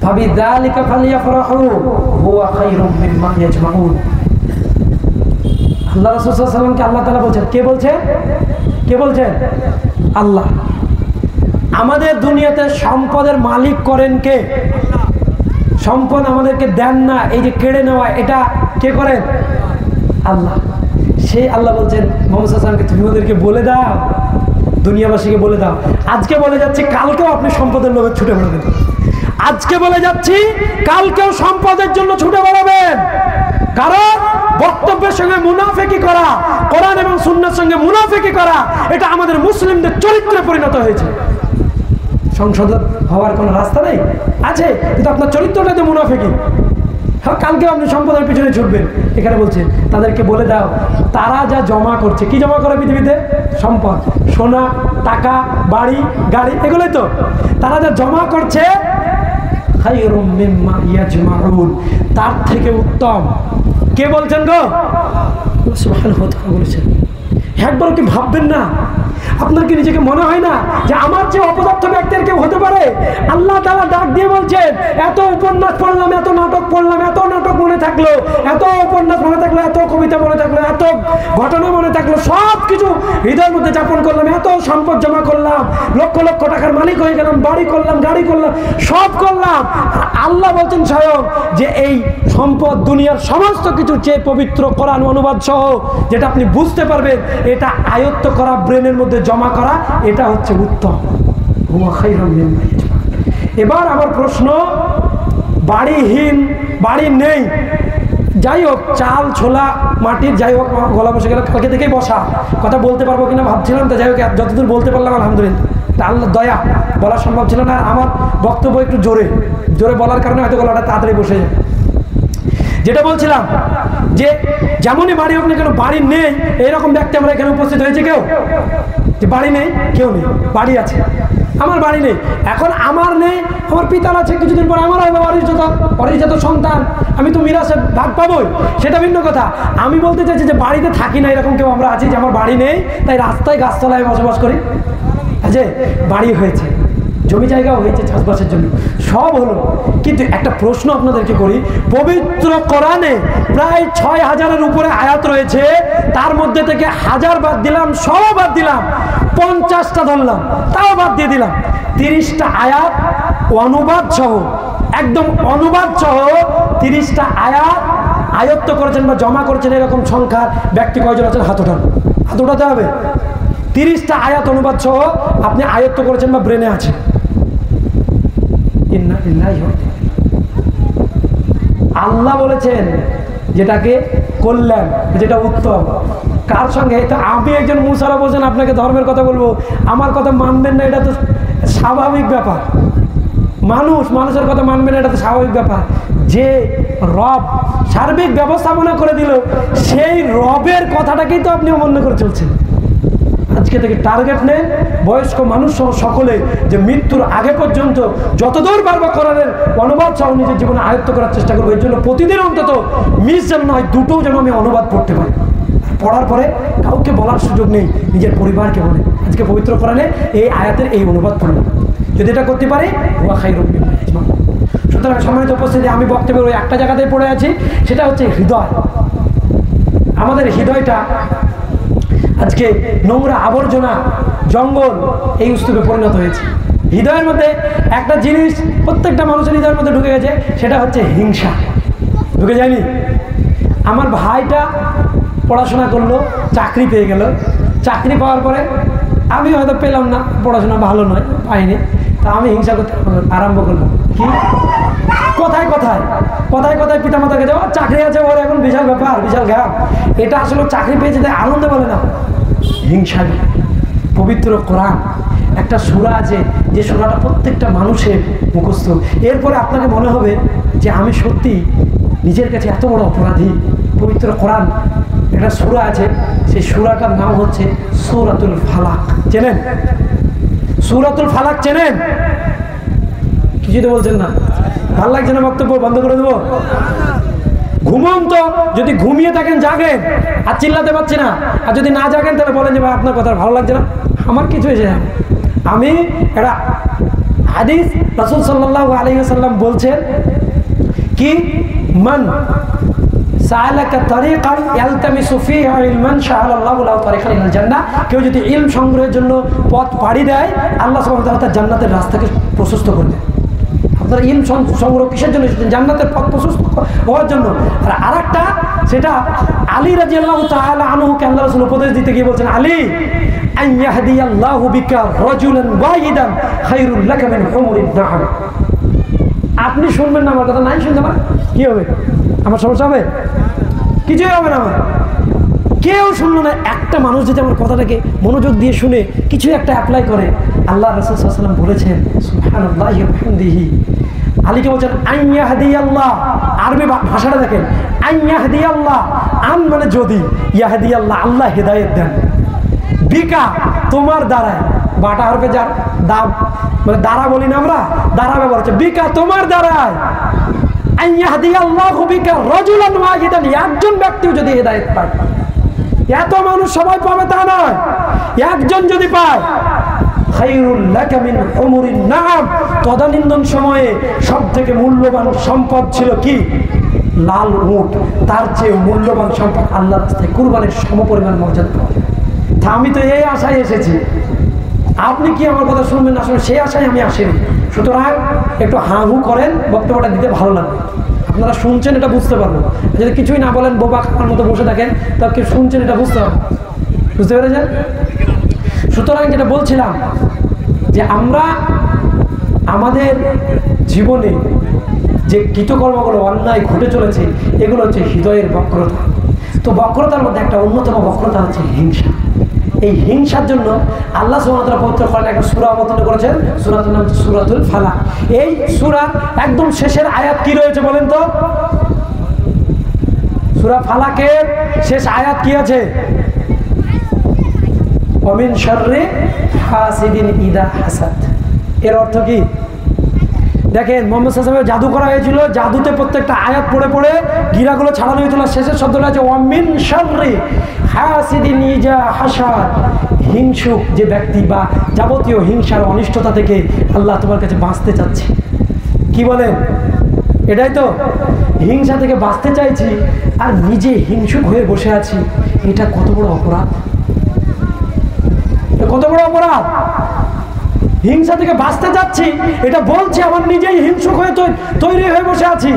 ফাবিযালিকা ফালইফরাহু হুয়া খায়রুম মিম্মা ইয়াজমাউন। আল্লাহ রাসূল সাল্লাল্লাহু আলাইহি ওয়াসাল্লামকে আল্লাহ তাআলা বলছেন, কে বলছেন? কে বলছেন? আল্লাহ। আমাদের দুনিয়াতে সম্পদের মালিক করেন কে? সম্পদ আমাদেরকে দেন না, এই যে কেড়ে নেওয়া, এটা কে করেন? আল্লাহ। সেই আল্লাহ বলছেন মুহাম্মদ সাল্লাল্লাহু আলাইহি ওয়াসাল্লামকে, তুমি ওদেরকে বলে দাও, দুনিয়াবাসীকে বলে দাও, আজকে বলে যাচ্ছি কালকেও আপনি সম্পদের লোভে ছুটে বেড়াবেন। আজকে বলে যাচ্ছি কালকেও সম্পদের জন্য ছুটে বেড়াবেন। কারণ বক্তব্যের সঙ্গে মুনাফিকি করা, কোরআন এবং সুন্নাহর সঙ্গে মুনাফিকি করা, এটা আমাদের মুসলিমদের চরিত্রে পরিণত হয়েছে। সংশোধন হওয়ার কোনো রাস্তা নেই, আছে, কিন্তু আপনার চরিত্রটা তো মুনাফিকি। হ্যাঁ, কালকে আপনি সম্পদের পিছনে ছুটবেন। এখানে বলছেন তাদেরকে বলে দাও, তারা যা জমা করছে, কি জমা করে পৃথিবীতে? সম্পদ, সোনা, টাকা, বাড়ি, গাড়ি, এগুলোই তো। তারা যা জমা করছে খায়রুম মিম্মা ইয়াজমাউন, তার থেকে উত্তম। কে বলছেন গো? আল্লাহ সুবহানাহু ওয়া তাআলা বলেছেন। একবার কি ভাববেন না? আপনার কি নিজেকে মনে হয় না যে আমার যে অপদার্থ ব্যক্তির কেউ হতে পারে? আল্লাহ তাআলা ডাক দিয়ে বলছেন, এত উপন্যাস পড়লাম, এত নাটক পড়লাম, এত নাটক মনে থাকলো, এত উপন্যাস মনে থাকলো, এত কবিতা মনে থাকলো, এত ঘটনা মনে থাকলো, সব কিছু হৃদয়ের মধ্যে যাপন করলাম, এত সম্পদ জমা করলাম, লক্ষ লক্ষ টাকার মালিক হয়ে গেলাম, বাড়ি করলাম, গাড়ি করলাম, সব করলাম। আল্লাহ বলছেন স্বয়ং যে এই সম্পদ দুনিয়ার সমস্ত কিছু চেয়ে পবিত্র কোরআন অনুবাদ সহ যেটা আপনি বুঝতে পারবেন, এটা আয়ত্ত করা, ব্রেনের মধ্যে জমা করা, এটা হচ্ছে উত্তম। হুয়া খায়রুম মিম্মা ইয়াজমাউন। এবার আমার প্রশ্ন, বাড়িহীন, বাড়ি নেই, যাই হোক, চাল ছোলা মাটির, যাই হোক, গলা বসে গেল, কালকে থেকেই বসা, কথা বলতে পারবো কিনা ভাবছিলাম, তো যাই হোক যতদূর বলতে পারলাম আলহামদুলিল্লাহ, আল্লাহ দয়া, বলা সম্ভব ছিল না। আমার বক্তব্য একটু জোরে জোরে বলার কারণে হয়তো গলাটা তাড়াতাড়ি বসে যায়। যেটা বলছিলাম যে যেমনই বাড়ি হোক না কেন, বাড়ি নেই এইরকম ব্যক্তি আমরা এখানে উপস্থিত হয়েছে কেউ? যে বাড়ি নেই, কেউ নেই, বাড়ি আছে। আমার বাড়ি নেই, এখন আমার নেই, আমার পিতার আছে, কিছুদিন পর আমার হবে অরিজিত সন্তান, আমি তো মিরাসের ভাগ পাবোই, সেটা ভিন্ন কথা। আমি বলতে চাইছি যে বাড়িতে থাকি না, এরকম কেউ আমরা আছি যে আমার বাড়ি নেই, তাই রাস্তায় গাছতলায় বসবাস করি। আছে, বাড়ি হয়েছে, জমি জায়গাও হয়েছে চাষবাসের জন্য, সব হলো। কিন্তু একটা প্রশ্ন আপনাদেরকে করি, পবিত্র কোরআনে প্রায় ৬,০০০-এর উপরে আয়াত রয়েছে, তার মধ্যে থেকে ১,০০০ বাদ দিলাম, সব বাদ দিলাম, ৫০টা ধরলাম, তাও বাদ দিয়ে দিলাম, ৩০টা আয়াত অনুবাদ সহ, একদম অনুবাদ সহ ৩০টা আয়াত আয়ত্ত করেছেন বা জমা করেছেন, এরকম সংখ্যার ব্যক্তি কয়জন আছেন? হাত ওঠান, হাত ওঠাতে হবে। ৩০টা আয়াত অনুবাদ সহ আপনি আয়ত্ত করেছেন বা ব্রেনে আছে। আল্লাহ বলেছেন যেটাকে কল্যাণ, যেটা উত্তম, কার সঙ্গে? তো আমি একজন মুসারা বলছেন আপনাকে ধর্মের কথা বলবো, আমার কথা মানবেন না, এটা তো স্বাভাবিক ব্যাপার। মানুষের কথা মানবেন না, এটা তো স্বাভাবিক ব্যাপার। যে রব সার্বিক ব্যবস্থাপনা করে দিল, সেই রবের কথাটাকেই তো আপনি অমান্য করে চলছেন। আজকে থেকে টার্গেট নেন বয়স্ক মানুষ সহ সকলে, যে মৃত্যুর আগে পর্যন্ত যতদূর পারবো কোরআনের অনুবাদ সহ নিজের জীবনে আয়ত্ত করার চেষ্টা করবো। এর জন্য প্রতিদিন অন্তত মিস যেন নয়, দুটোও যেন আমি অনুবাদ পড়তে পারি। পড়ার পরে কাউকে বলার সুযোগ নেই, নিজের পরিবারকে বলে আজকে পবিত্র কোরআনে এই আয়াতের এই অনুবাদ পড়লাম। যদি এটা করতে পারি, হুয়া খায়রুম মিম্মা ইয়াজমাউন। সুতরাং সম্মানিত উপস্থিতি, আমি বক্তব্যের ওই একটা জায়গাতেই পড়ে আছি, সেটা হচ্ছে হৃদয়। আমাদের হৃদয়টা আজকে নোংরা আবর্জনা জঙ্গল এই স্তূপে পরিণত হয়েছে। হৃদয়ের মধ্যে একটা জিনিস প্রত্যেকটা মানুষের হৃদয়ের মধ্যে ঢুকে গেছে, সেটা হচ্ছে হিংসা। ঢুকে যায়নি? আমার ভাইটা পড়াশোনা করলো, চাকরি পেয়ে গেল, চাকরি পাওয়ার পরে আমি হয়তো পেলাম না, পড়াশোনা ভালো নয়, পাইনি, তা আমি হিংসা করতে আরম্ভ করলাম। কি কথায় কথায় কথায় কথায় পিতামাতাকে যাওয়া, চাকরি আছে ওর এখন বিশাল ব্যাপার, বিশাল ঘাম, এটা আসলে চাকরি পেয়েছে তাই আনন্দে বলে না, হিংসা। পবিত্র কোরআন একটা সূরা আছে, যে সূরাটা প্রত্যেকটা মানুষের মুখস্থ। এরপরে আপনাকে মনে হবে যে আমি সত্যি নিজের কাছে এত বড় অপরাধী। পবিত্র কোরআন একটা সূরা আছে, সেই সূরাটার নাম হচ্ছে সূরাতুল ফালাক। চেনেন? সূরাতুল ফালাক চেনেন? কিছুই তো বলছেন না। ভালো লাগছে না বক্তব্য, বন্ধ করে দেবো? ঘুমন তো, যদি ঘুমিয়ে থাকেন জাগেন, আর চিল্লাতে পারছি না। আর যদি না জাগেন তাহলে বলেন যে ভাই আপনার কথা ভালো লাগছে না। আমার কিছু এসে যায়, আমি একটা হাদিস রাসূল সাল্লাল্লাহু আলাইহি ওয়াসাল্লাম বলছেন কি, মান সালাকা তারিকান ইয়ালতামিসু ফীহি ইলমান শাআলাল্লাহু লাহু তারিকান ইলাল জান্নাহ, কেউ যদি ইলম সংগ্রহের জন্য পথ পাড়ি দেয়, আল্লাহ সুবহানাহু ওয়া তাআলা তার জান্নাতের রাস্তাকে প্রশস্ত করে দেন। আপনারা ইলম সংগ্রহ কিসের জন্য এসেছেন? জান্নাতের পথ প্রশস্ত হওয়ার জন্য। আর আরেকটা, সেটা আলী রাদিয়াল্লাহু তাআলা আনহুকে আল্লাহ রাসূল উপদেশ দিতে গিয়ে বলছেন, আলী আন ইয়াহদিয়াল্লাহু বিকা রাজুলান ওয়াহিদান খায়রুল লাকা মিন হুমুরিন না'ম। আপনি শুনবেন না আমার কথা, নাই শুনতে পারেন, কি হবে? আমার সমস্যা হবে? কিছুই হবে না। আমার কেউ শুনলো না, একটা মানুষ যদি আমার কথাটাকে মনোযোগ দিয়ে শুনে কিছু একটা অ্যাপ্লাই করে, আল্লাহ রাসূল সাল্লাল্লাহু আলাইহি ওয়াসাল্লাম বলেছেন সুবহানাল্লাহি ওয়া বিহামদিহি, আলীকে বলছেন আন ইয়াহদিয়াল্লাহ, আরবি ভাষাটা দেখেন, আন ইয়াহদিয়াল্লাহ, আন মানে যদি, ইয়াহদিয়াল্লাহ আল্লাহ হেদায়েত দেন, বিকা তোমার দ্বারায়, বাটা হরফে যার দাম মানে দ্বারা বলি না আমরা, দ্বারা ব্যবহার হচ্ছে, বিকা তোমার দ্বারায়, আন ইয়াহদিয়াল্লাহু বিকা রাজুলান ওয়াহিদান, একজন ব্যক্তিও যদি হেদায়েত পায়, এত মানুষ সবাই পাবে তা নয়, একজন যদি পায়, খায়রুল লাকা মিন হুমুরিন না'ম, তদানীন্তন সময়ে সব থেকে মূল্যবান সম্পদ ছিল কি? লাল উট। তার চেয়ে মূল্যবান সম্পদ আল্লাহর রাস্তায় কুরবানির সমপরিমাণ মর্যাদা পাওয়া যায়। তা আমি তো এই আশায় এসেছি, আপনি কি আমার কথা শুনবেন না শুনবেন সেই আশায় আমি আসিনি। সুতরাং একটু হাঁ হু করেন, বক্তব্যটা দিতে ভালো লাগবে। আপনারা শুনছেন এটা বুঝতে পারবেন, যদি কিছুই না বলেন বোবা খাওয়ার মতো বসে থাকেন, তবে কি শুনছেন এটা বুঝতে পারবেন, বুঝতে পেরেছেন? সুতরাং যেটা বলছিলাম যে আমরা আমাদের জীবনে যে কৃতকর্মগুলো অন্যায় ঘটে চলেছে, এগুলো হচ্ছে হৃদয়ের বক্রতা। তো বক্রতার মধ্যে একটা অন্যতম বক্রতা হচ্ছে হিংসা। এই হিংসার জন্য আল্লাহ সুবহানাহু ওয়া তাআলা পবিত্র কোরআনে একটা সূরা অবতীর্ণ করেছেন, সূরাটার নাম সূরাতুল ফালাক। এই সূরার একদম শেষের আয়াত কি রয়েছে বলেন তো? সূরা ফালাকের শেষ আয়াত কি আছে? ওমিন শাররি হাসিদিন ইদা হাসাদ। এর অর্থ কি? দেখেন, মুহাম্মদ সাল্লাল্লাহু আলাইহি ওয়াসাল্লাম জাদু করা হয়েছিল, জাদুতে প্রত্যেকটা আয়াত পড়ে পড়ে গিরাগুলো ছাড়ানো হয়েছিল। শেষের শব্দটা আছে ওমিন শাররি হাসিদিন ইদা হাসাদ। হিংসুক যে ব্যক্তি বা যাবতীয় হিংসার অনিষ্টতা থেকে আল্লাহ তোমার কাছে বাঁচতে চাচ্ছে। কি বলেন? এটাই তো, হিংসা থেকে বাঁচতে চাইছি আর নিজে হিংসুক হয়ে বসে আছি। এটা কত বড় অপরাধ, কত বড় অপরাধ! হিংসা থেকে বাঁচতে যাচ্ছি, এটা বলছি আমার নিজেই হিংসুক হয়ে তৈরি হয়ে বসে আছি।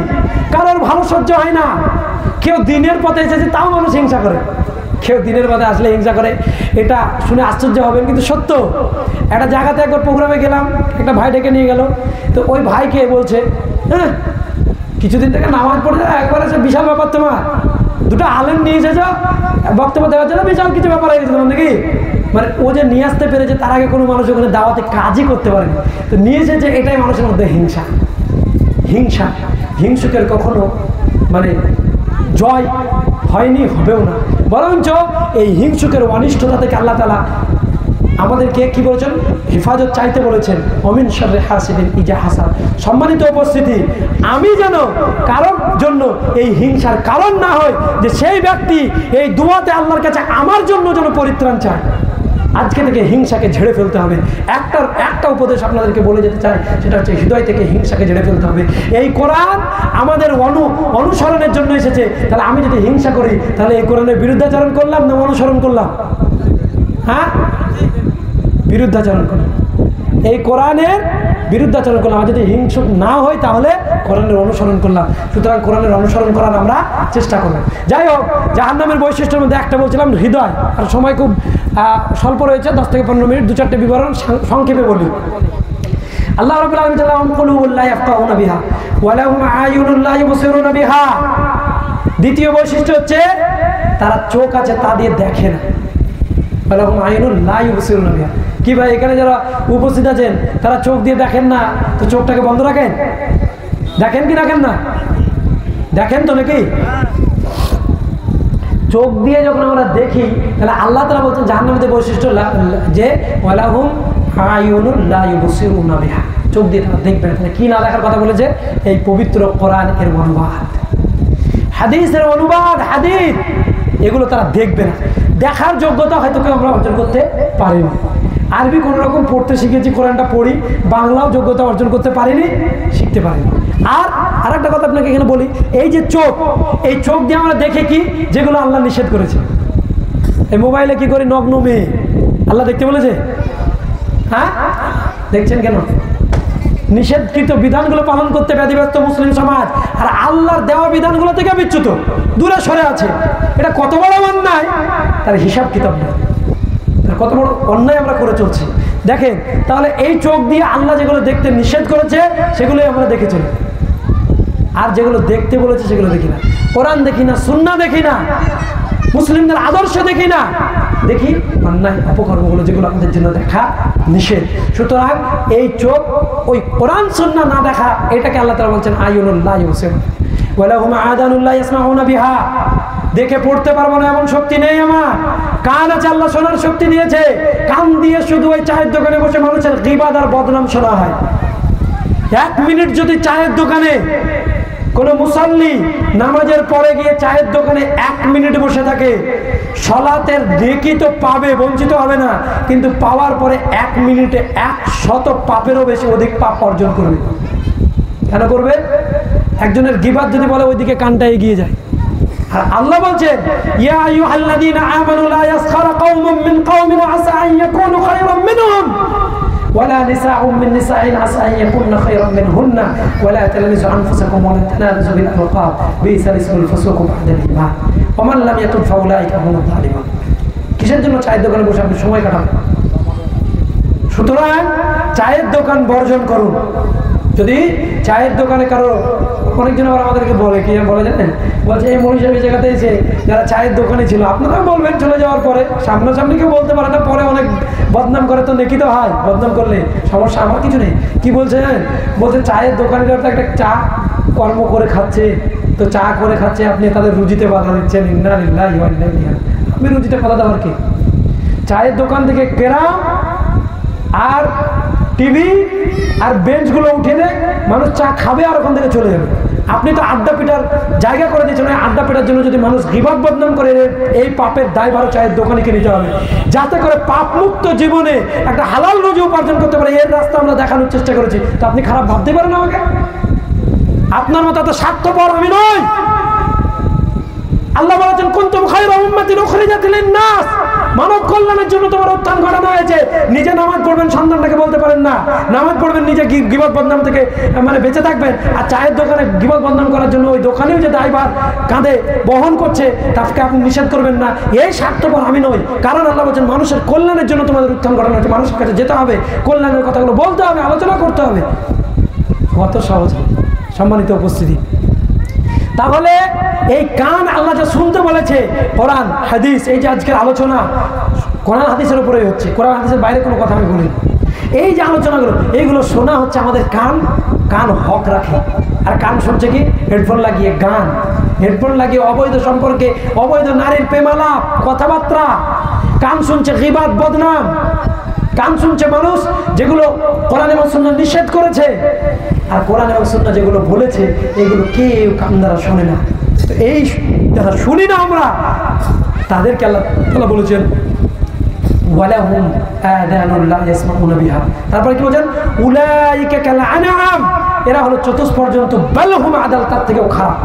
কারোর ভালো সহ্য হয় না। কেউ দিনের পথে এসেছে তাও মানুষ হিংসা করে, কেউ দিনের পথে আসলে হিংসা করে। এটা শুনে আশ্চর্য হবেন কিন্তু সত্য। একটা জায়গাতে একবার প্রোগ্রামে গেলাম, একটা ভাই ডেকে নিয়ে গেল। তো ওই ভাইকে বলছে, হ্যাঁ কিছুদিন থেকে নামাজ পড়ে একবার এসে বিশাল ব্যাপার, তোমার দুটো আলেম নিয়ে এসেছ বক্তব্য দেওয়ার জন্য, বিশাল কিছু ব্যাপার হয়ে গেছে তোমার নাকি। মানে ও যে নিয়ে আসতে পেরেছে, তার আগে কোনো মানুষ ওখানে দাওয়াতে কাজই করতে পারেনি। তো নিয়ে এসেছে, এটাই মানুষের মধ্যে হিংসা। হিংসা, হিংসুকের কখনো মানে জয় হয়নি, হবেও না। বরঞ্চ এই হিংসুকের অনিষ্টতা থেকে আল্লাহ তাআলা আমাদেরকে কি বলেছেন? হেফাজত চাইতে বলেছেন। অমিন শাররি হাসিদিন ইজা হাসাদ। সম্মানিত উপস্থিতি, আমি যেন কারোর জন্য এই হিংসার কারণ না হয়, যে সেই ব্যক্তি এই দুয়াতে আল্লাহর কাছে আমার জন্য যেন পরিত্রাণ চায়। আজকে থেকে হিংসাকে ঝেড়ে ফেলতে হবে। একটা উপদেশ আপনাদেরকে বলে যেতে চাই, সেটা হচ্ছে হৃদয় থেকে হিংসাকে ঝেড়ে ফেলতে হবে। এই কোরআন আমাদের অনুসরণের জন্য এসেছে। তাহলে আমি যদি হিংসা করি, তাহলে এই কোরআনের বিরুদ্ধাচরণ করলাম না অনুসরণ করলাম? হ্যাঁ, বিরুদ্ধাচরণ করলাম। এই কোরআনের বিরুদ্ধাচরণ করলাম। আর যদি হিংসুক না হয়, তাহলে কোরআনের অনুসরণ করলাম। সুতরাং কোরআনের অনুসরণ করার আমরা চেষ্টা করব। যাই হোক, জাহান্নামের বৈশিষ্ট্যের মধ্যে একটা বলছিলাম হৃদয়। আর সময় খুব স্বল্প রয়েছে, 10 থেকে 15 মিনিট, 2-4টে বিবরণ সংক্ষেপে বলি। আল্লাহ রাব্বুল আলামিন বলেন, কুলুবুল লা ইয়াফকাহুনা বিহা ওয়া লাহুম আয়ুনুন লা ইউবসিরুনা বিহা। দ্বিতীয় বৈশিষ্ট্য হচ্ছে তারা চোখ আছে, তা দিয়ে দেখে না। ওয়া লাহুম আয়ুনুন লা ইউবসিরুনা বিহা। কি ভাই, এখানে যারা উপস্থিত আছেন তারা চোখ দিয়ে দেখেন না, তো চোখটাকে বন্ধ রাখেন? দেখেন কি রাখেন না? দেখেন তো নাকি? চোখ দিয়ে যখন আমরা দেখি, তাহলে আল্লাহ তাআলা বলছেন জাহান্নামীদের বৈশিষ্ট্য যে ওয়ালাহুম আয়ুনুন লা ইউবসিরুনা বিহা, চোখ দিয়ে তারা দেখবে না। কি না দেখার কথা বলেছে? এই পবিত্র কোরআন এর অনুবাদ, হাদিসের অনুবাদ, হাদিস, এগুলো তারা দেখবে না। দেখার যোগ্যতা হয়তো কেউ আমরা অর্জন করতে পারিনি। আরবি কোনো রকম পড়তে শিখেছি, কোরআনটা পড়ি, বাংলাও যোগ্যতা অর্জন করতে পারিনি, শিখতে পারিনি। আর একটা কথা আপনাকে এখানে বলি, এই যে চোখ, এই চোখ দিয়ে আমরা দেখে কি যেগুলো আল্লাহ নিষেধ করেছে। এই মোবাইলে কি করি? নগ্ন মেয়ে আল্লাহ দেখতে বলেছে? হ্যাঁ, দেখছেন কেন? নিষেধকৃত বিধানগুলো পালন করতে ব্যাধিব্যস্ত মুসলিম সমাজ, আর আল্লাহর দেওয়া বিধানগুলো থেকে বিচ্যুত, দূরে সরে আছে। এটা কত বড় অন্যায়, তার হিসাব কিতাব নেই। কত বড় অন্যায় আমরা করে চলছি দেখেন। তাহলে এই চোখ দিয়ে আল্লাহ যেগুলো দেখতে নিষেধ করেছে সেগুলোই আমরা দেখে চলি, আর যেগুলো দেখতে বলেছে সেগুলো দেখি না। কোরআন দেখি না, সুন্নাহ দেখি না, মুসলিমদের আদর্শ দেখি না, দেখি অন্যায় অপকর্মগুলো যেগুলো আমাদের জন্য দেখা নিষেধ। সুতরাং এই চোখ ওই কোরআন সুন্নাহ না দেখা, এটাকে আল্লাহ তাআলা বলছেন আয়ুনুল্লাহ ইউসির ওয়ালাহুম আযানুল্লাহ ইয়াসমাউনা বিহা। দেখে পড়তে পারবো না এমন শক্তি নেই আমার। কান আছে, আল্লাহ শোনার শক্তি দিয়েছে। কান দিয়ে শুধু ওই চায়ের দোকানে বসে মানুষের গীবাত আর বদনাম শোনা হয়। 1 মিনিট যদি চায়ের দোকানে কোন মুসাল্লি নামাজের পরে গিয়ে চায়ের দোকানে 1 মিনিট বসে থাকে, সালাতের নেকি তো পাবে, বঞ্চিত হবে না, কিন্তু পাওয়ার পরে 1 মিনিটে 100 পাপেরও বেশি অধিক পাপ অর্জন করবে। কেন করবে? একজনের গীবাত যদি বলে ওইদিকে কানটা এগিয়ে যায়। আর আল্লাহ বলছেন ইয়া আইয়ুহাল্লাযীনা আমানু লা ইয়াসখার কওমুম মিন কওমিন আসা আন ইয়াকুনু খায়রাম মিনহুম ওয়ালা নিসাউম মিন নিসাইন আসা আন ইয়াকুননা খায়রাম মিনহুন্না ওয়ালা তালমিজু আনফুসাকুম ওয়ালা তানাবাযু বিল আলকাব বিসাল ইসমুল ফুসুক বা'দাল ঈমান ওয়া মান লাম ইয়াতুব ফাউলাইকা হুমুয যালিমুন। কিসের জন্য চায়ের দোকানে বসে আপনি সময় কাটান? সুতরাং চায়ের দোকান বর্জন করুন। যদি চায়ের দোকানে কারো, অনেকজন আবার আমাদেরকে বলে, কি বলে জানেন? বলছে এই মনীষা এই জায়গাতে এসে যারা চায়ের দোকানে ছিল, আপনারা বলবেন চলে যাওয়ার পরে, সামনাসামনি কেউ বলতে পারে না, পরে অনেক বদনাম করে, তো নেকি তো হয়, বদনাম করলে সমস্যা আমার কিছু নেই। কি বলছে জানেন? বলছে চায়ের দোকানিরা তো একটা চা কর্ম করে খাচ্ছে, তো চা করে খাচ্ছে, আপনি তাদের রুজিতে বাধা দিচ্ছেন। ইন্না লিল্লাহি ওয়া ইন্না ইলাইহি রাজিউন। আপনি রুজিতে বাধা দেওয়ার কি? চায়ের দোকান থেকে কেরাম আর টিভি আর বেঞ্চগুলো উঠে দেয়, মানুষ চা খাবে আর ওখান থেকে চলে যাবে। আপনি তো আড্ডা পিটার জায়গা করে দিয়েছেন। আড্ডা পিটার জন্য যদি মানুষ গীবত বদনাম করে, এই পাপের দায়ভার চায়ের দোকানিকে নিতে হবে, যাতে করে পাপ মুক্ত জীবনে একটা হালাল রুজি উপার্জন করতে পারে। এর রাস্তা আমরা দেখানোর চেষ্টা করেছি। তো আপনি খারাপ ভাবতে পারেন আমাকে? আপনার মতো এত স্বার্থপর আমি নই। আল্লাহ বলেছেন কুনতুম খায়রা উম্মাতিন উখরিজাত লিন-নাস, মানব কল্যাণের জন্য তোমার উত্থান ঘটানো হয়েছে। নিজে নামাজ পড়বেন, সন্তানটাকে বলতে পারেন না নামাজ পড়বেন, নিজে গীবত বদনাম থেকে বেঁচে থাকবেন। আর চায়ের দোকানে গীবত বদনাম করার জন্য ওই দোকানেও যে দায়ভার কাঁধে বহন করছে, তাকে আপনি নিষেধ করবেন না। এই স্বার্থপর আমি নই। কারণ আল্লাহ বলছেন মানুষের কল্যাণের জন্য তোমাদের উত্থান ঘটানো হয়েছে। মানুষের কাছে যেতে হবে, কল্যাণের কথাগুলো বলতে হবে, আলোচনা করতে হবে। কত সহজ সম্মানিত উপস্থিতি। তাহলে এই কান আল্লাহ যা শুনতে বলেছে, কোরআন হাদিস, এই যে আজকের আলোচনা কোরআন হাদিসের উপরেই হচ্ছে, কোরআন হাদিসের বাইরে কোনো কথা আমি বলি। এই যে আলোচনাগুলো, এইগুলো শোনা হচ্ছে আমাদের কান। কান হক রাখে। আর কান শুনছে কি? হেডফোন লাগিয়ে গান, হেডফোন লাগিয়ে অবৈধ সম্পর্কে, অবৈধ নারীর প্রেমালাপ, কথাবার্তা। কান শুনছে গীবত বদনাম। কান শুনছে মানুষ যেগুলো কোরআন এবং সুন্নাহ নিষেধ করেছে, আর কোরআন এবং সুন্নাহ যেগুলো বলেছে এগুলো কেউ কান দ্বারা শোনে না। তো এই যারা শুনি না আমরা, তাদেরকে আল্লাহ তাআলা বলেছেন ওয়ালাহুম আযানুন লা ইয়াসমাউনা বিহা। তারপরে কি বলেন? উলাইকা কাল আনআম, এরা হলো চতুষ্পদ জন্তু, বাল হুম আদাল, তার থেকেও খারাপ।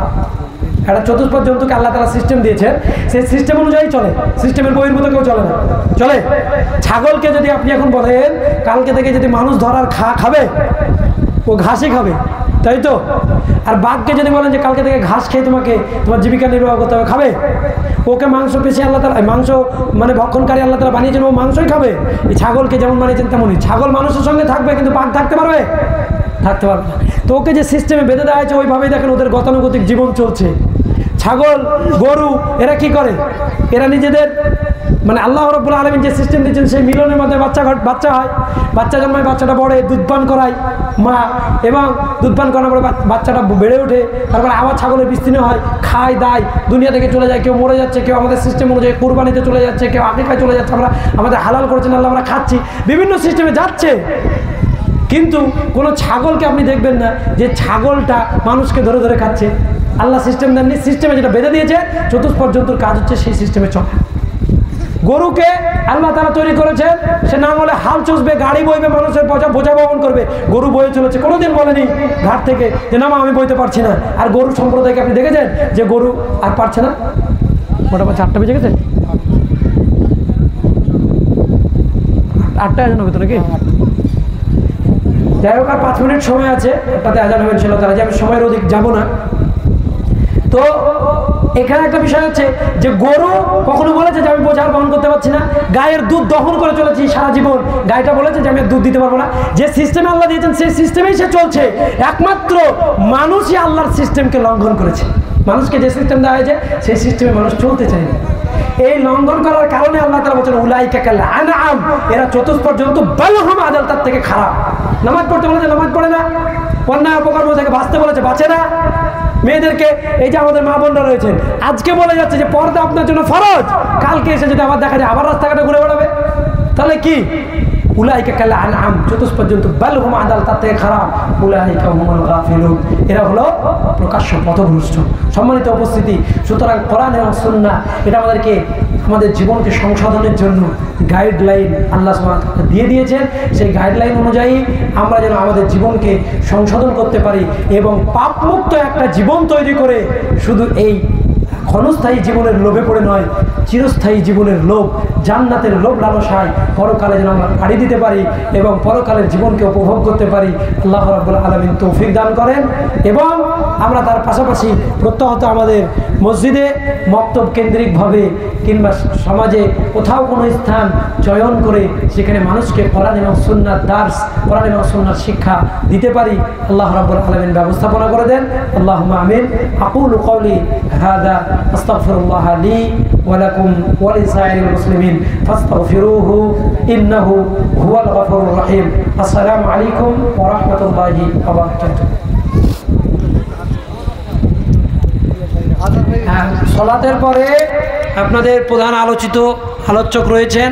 একটা চতুষ্পদ জন্তুকে আল্লাহ তাআলা সিস্টেম দিয়েছেন, সেই সিস্টেম অনুযায়ী চলে। সিস্টেমের বহির্ভূত কেউ চলে না। চলে ছাগলকে যদি আপনি এখন বলেন কালকে থেকে যদি মানুষ ধরার খাবে, ও ঘাসই খাবে, তাই তো? আর বাঘকে যদি বলেন যে কালকে থেকে ঘাস খেয়ে তোমাকে তোমার জীবিকা নির্বাহ করতে হবে, খাবে? ওকে মাংস পেশে আল্লাহ তাআলা, মাংস ভক্ষণকারী আল্লাহ তাআলা বানিয়েছেন, ও মাংসই খাবে। এই ছাগলকে যেমন বানিয়েছেন তেমনই। ছাগল মানুষের সঙ্গে থাকবে, কিন্তু বাঘ থাকতে পারবে? থাকতে পারবে না। তো ওকে যে সিস্টেমে বেঁধে দেওয়া হয়েছে, ওইভাবেই দেখেন ওদের গতানুগতিক জীবন চলছে। ছাগল, গরু, এরা কি করে? এরা নিজেদের আল্লাহ রাব্বুল আলামিন যে সিস্টেম দিয়েছেন, সেই মিলনের মধ্যে বাচ্চা হয়, বাচ্চা জন্মায়, বাচ্চাটা বড়ে, দুধ পান করায় মা, এবং দুধ পান করার পরে বাচ্চাটা বেড়ে ওঠে, তারপরে আবার ছাগলের বিস্তীর্ণ হয়, খায় দায়, দুনিয়া থেকে চলে যায়। কেউ মরে যাচ্ছে, কেউ আমাদের সিস্টেম অনুযায়ী কুরবানিতে চলে যাচ্ছে, কেউ আকিকায় চলে যাচ্ছে। আমরা আমাদের হালাল করেছেন আল্লাহ, আমরা খাচ্ছি, বিভিন্ন সিস্টেমে যাচ্ছে। কিন্তু কোনো ছাগলকে আপনি দেখবেন না যে ছাগলটা মানুষকে ধরে ধরে খাচ্ছে। আল্লাহ সিস্টেম দেননি, সিস্টেমে যেটা বেঁধে দিয়েছে চতুষ্পদ জন্তুর কাজ হচ্ছে সেই সিস্টেমে চলা। গরুকে আল্লাহ তাআলা তৈরি করেছেন, সে না বলে হাল চষবে, গাড়ি বইবে, মানুষের বোঝা বহন করবে। গরু বয়ে চলেছে, কোনোদিন বলেনি ঘাট থেকে যে না আমি বইতে পারছি না। আর গরু সম্প্রদায়কে আপনি দেখেছেন যে গরু আর পারছে না? মোটামুটি 4টা বেজে গেছে, 8টায় আজান হবে তো নাকি? যাই হোক, আর 5 মিনিট সময় আছে, 1টাতে আজান হবে ইনশাআল্লাহ তাআলা। আমি সময়ের অধিক যাব না। তো এখানে একটা বিষয় হচ্ছে যে গরু কখনো বলেছে যে আমি বোঝা বহন করতে পারছি না, গায়ের দুধ দহন করে চলেছি সারা জীবন, গাইটা বলেছে যে আমি দুধ দিতে পারবো না। যে সিস্টেমে আল্লাহ দিয়েছেন সেই সিস্টেমেই সে চলছে। একমাত্র মানুষই আল্লাহর সিস্টেমকে লঙ্ঘন করেছে। মানুষকে যে সিস্টেম দেওয়া হয়েছে সেই সিস্টেমে মানুষ চলতে চায় না। এই লঙ্ঘন করার কারণে আল্লাহ তাআলা বলেছেন উলাইকা কাল আনআম, এরা চতুষ্পদ জন্তু, বাল হুম আদাল, তার থেকে খারাপ। নামাজ পড়তে বলেছে, নামাজ পড়ে না। অন্যায় অপকর্ম থেকে বাঁচতে বলেছে, বাঁচে না। মেয়েদেরকে, এই যে আমাদের মা বোনরা রয়েছেন, আজকে বলে যাচ্ছে যে পর্দা আপনার জন্য ফরজ, কালকে এসে যদি আবার দেখা যায় আবার রাস্তাঘাটে ঘুরে বেড়াবে, তাহলে কি? উলাইকা কাল আনআম, চতুষ্পদ জন্তু, বাল হুম আদাল, তার থেকে খারাপ। উলাইকা হুমুল গাফিলুন, এরা হলো প্রকাশ্য পথভ্রষ্ট। সম্মানিত উপস্থিতি, সুতরাং কোরআন এবং সুন্নাহ এটা আমাদেরকে আমাদের জীবনকে সংশোধনের জন্য গাইডলাইন আল্লাহ সুবহানাহু ওয়া তাআলা দিয়ে দিয়েছেন। সেই গাইডলাইন অনুযায়ী আমরা যেন আমাদের জীবনকে সংশোধন করতে পারি এবং পাপমুক্ত একটা জীবন তৈরি করে শুধু এই ক্ষণস্থায়ী জীবনের লোভে পড়ে নয়, চিরস্থায়ী জীবনের লোভ, জান্নাতের লোভ লালসায় পরকালে যেন আমরা পাড়ি দিতে পারি এবং পরকালের জীবনকে উপভোগ করতে পারি। আল্লাহ রাব্বুল আলামিন তৌফিক দান করেন। এবং আমরা তার পাশাপাশি প্রত্যহত আমাদের মসজিদে মক্তব কেন্দ্রিকভাবে কিংবা সমাজে কোথাও কোনো স্থান চয়ন করে সেখানে মানুষকে কোরআন এবং সুন্নাহর দার্স, কোরআন এবং সুন্নাহর শিক্ষা দিতে পারি। আল্লাহ রাব্বুল আলামিন ব্যবস্থাপনা করে দেন। আল্লাহুম্মা আমিন। আকুলু কওলি হাযা আস্তাগফিরুল্লাহ লি ওয়া লাকুম ওয়া লিসাইরিল মুসলিমিন ফাস্তাগফিরুহু ইন্নাহু হুয়াল গফুরুর রহিম। আসসালামু আলাইকুম ওয়া রাহমাতুল্লাহি ওয়া বারাকাতুহু। সলাতের পরে আপনাদের প্রধান আলোচক রয়েছেন।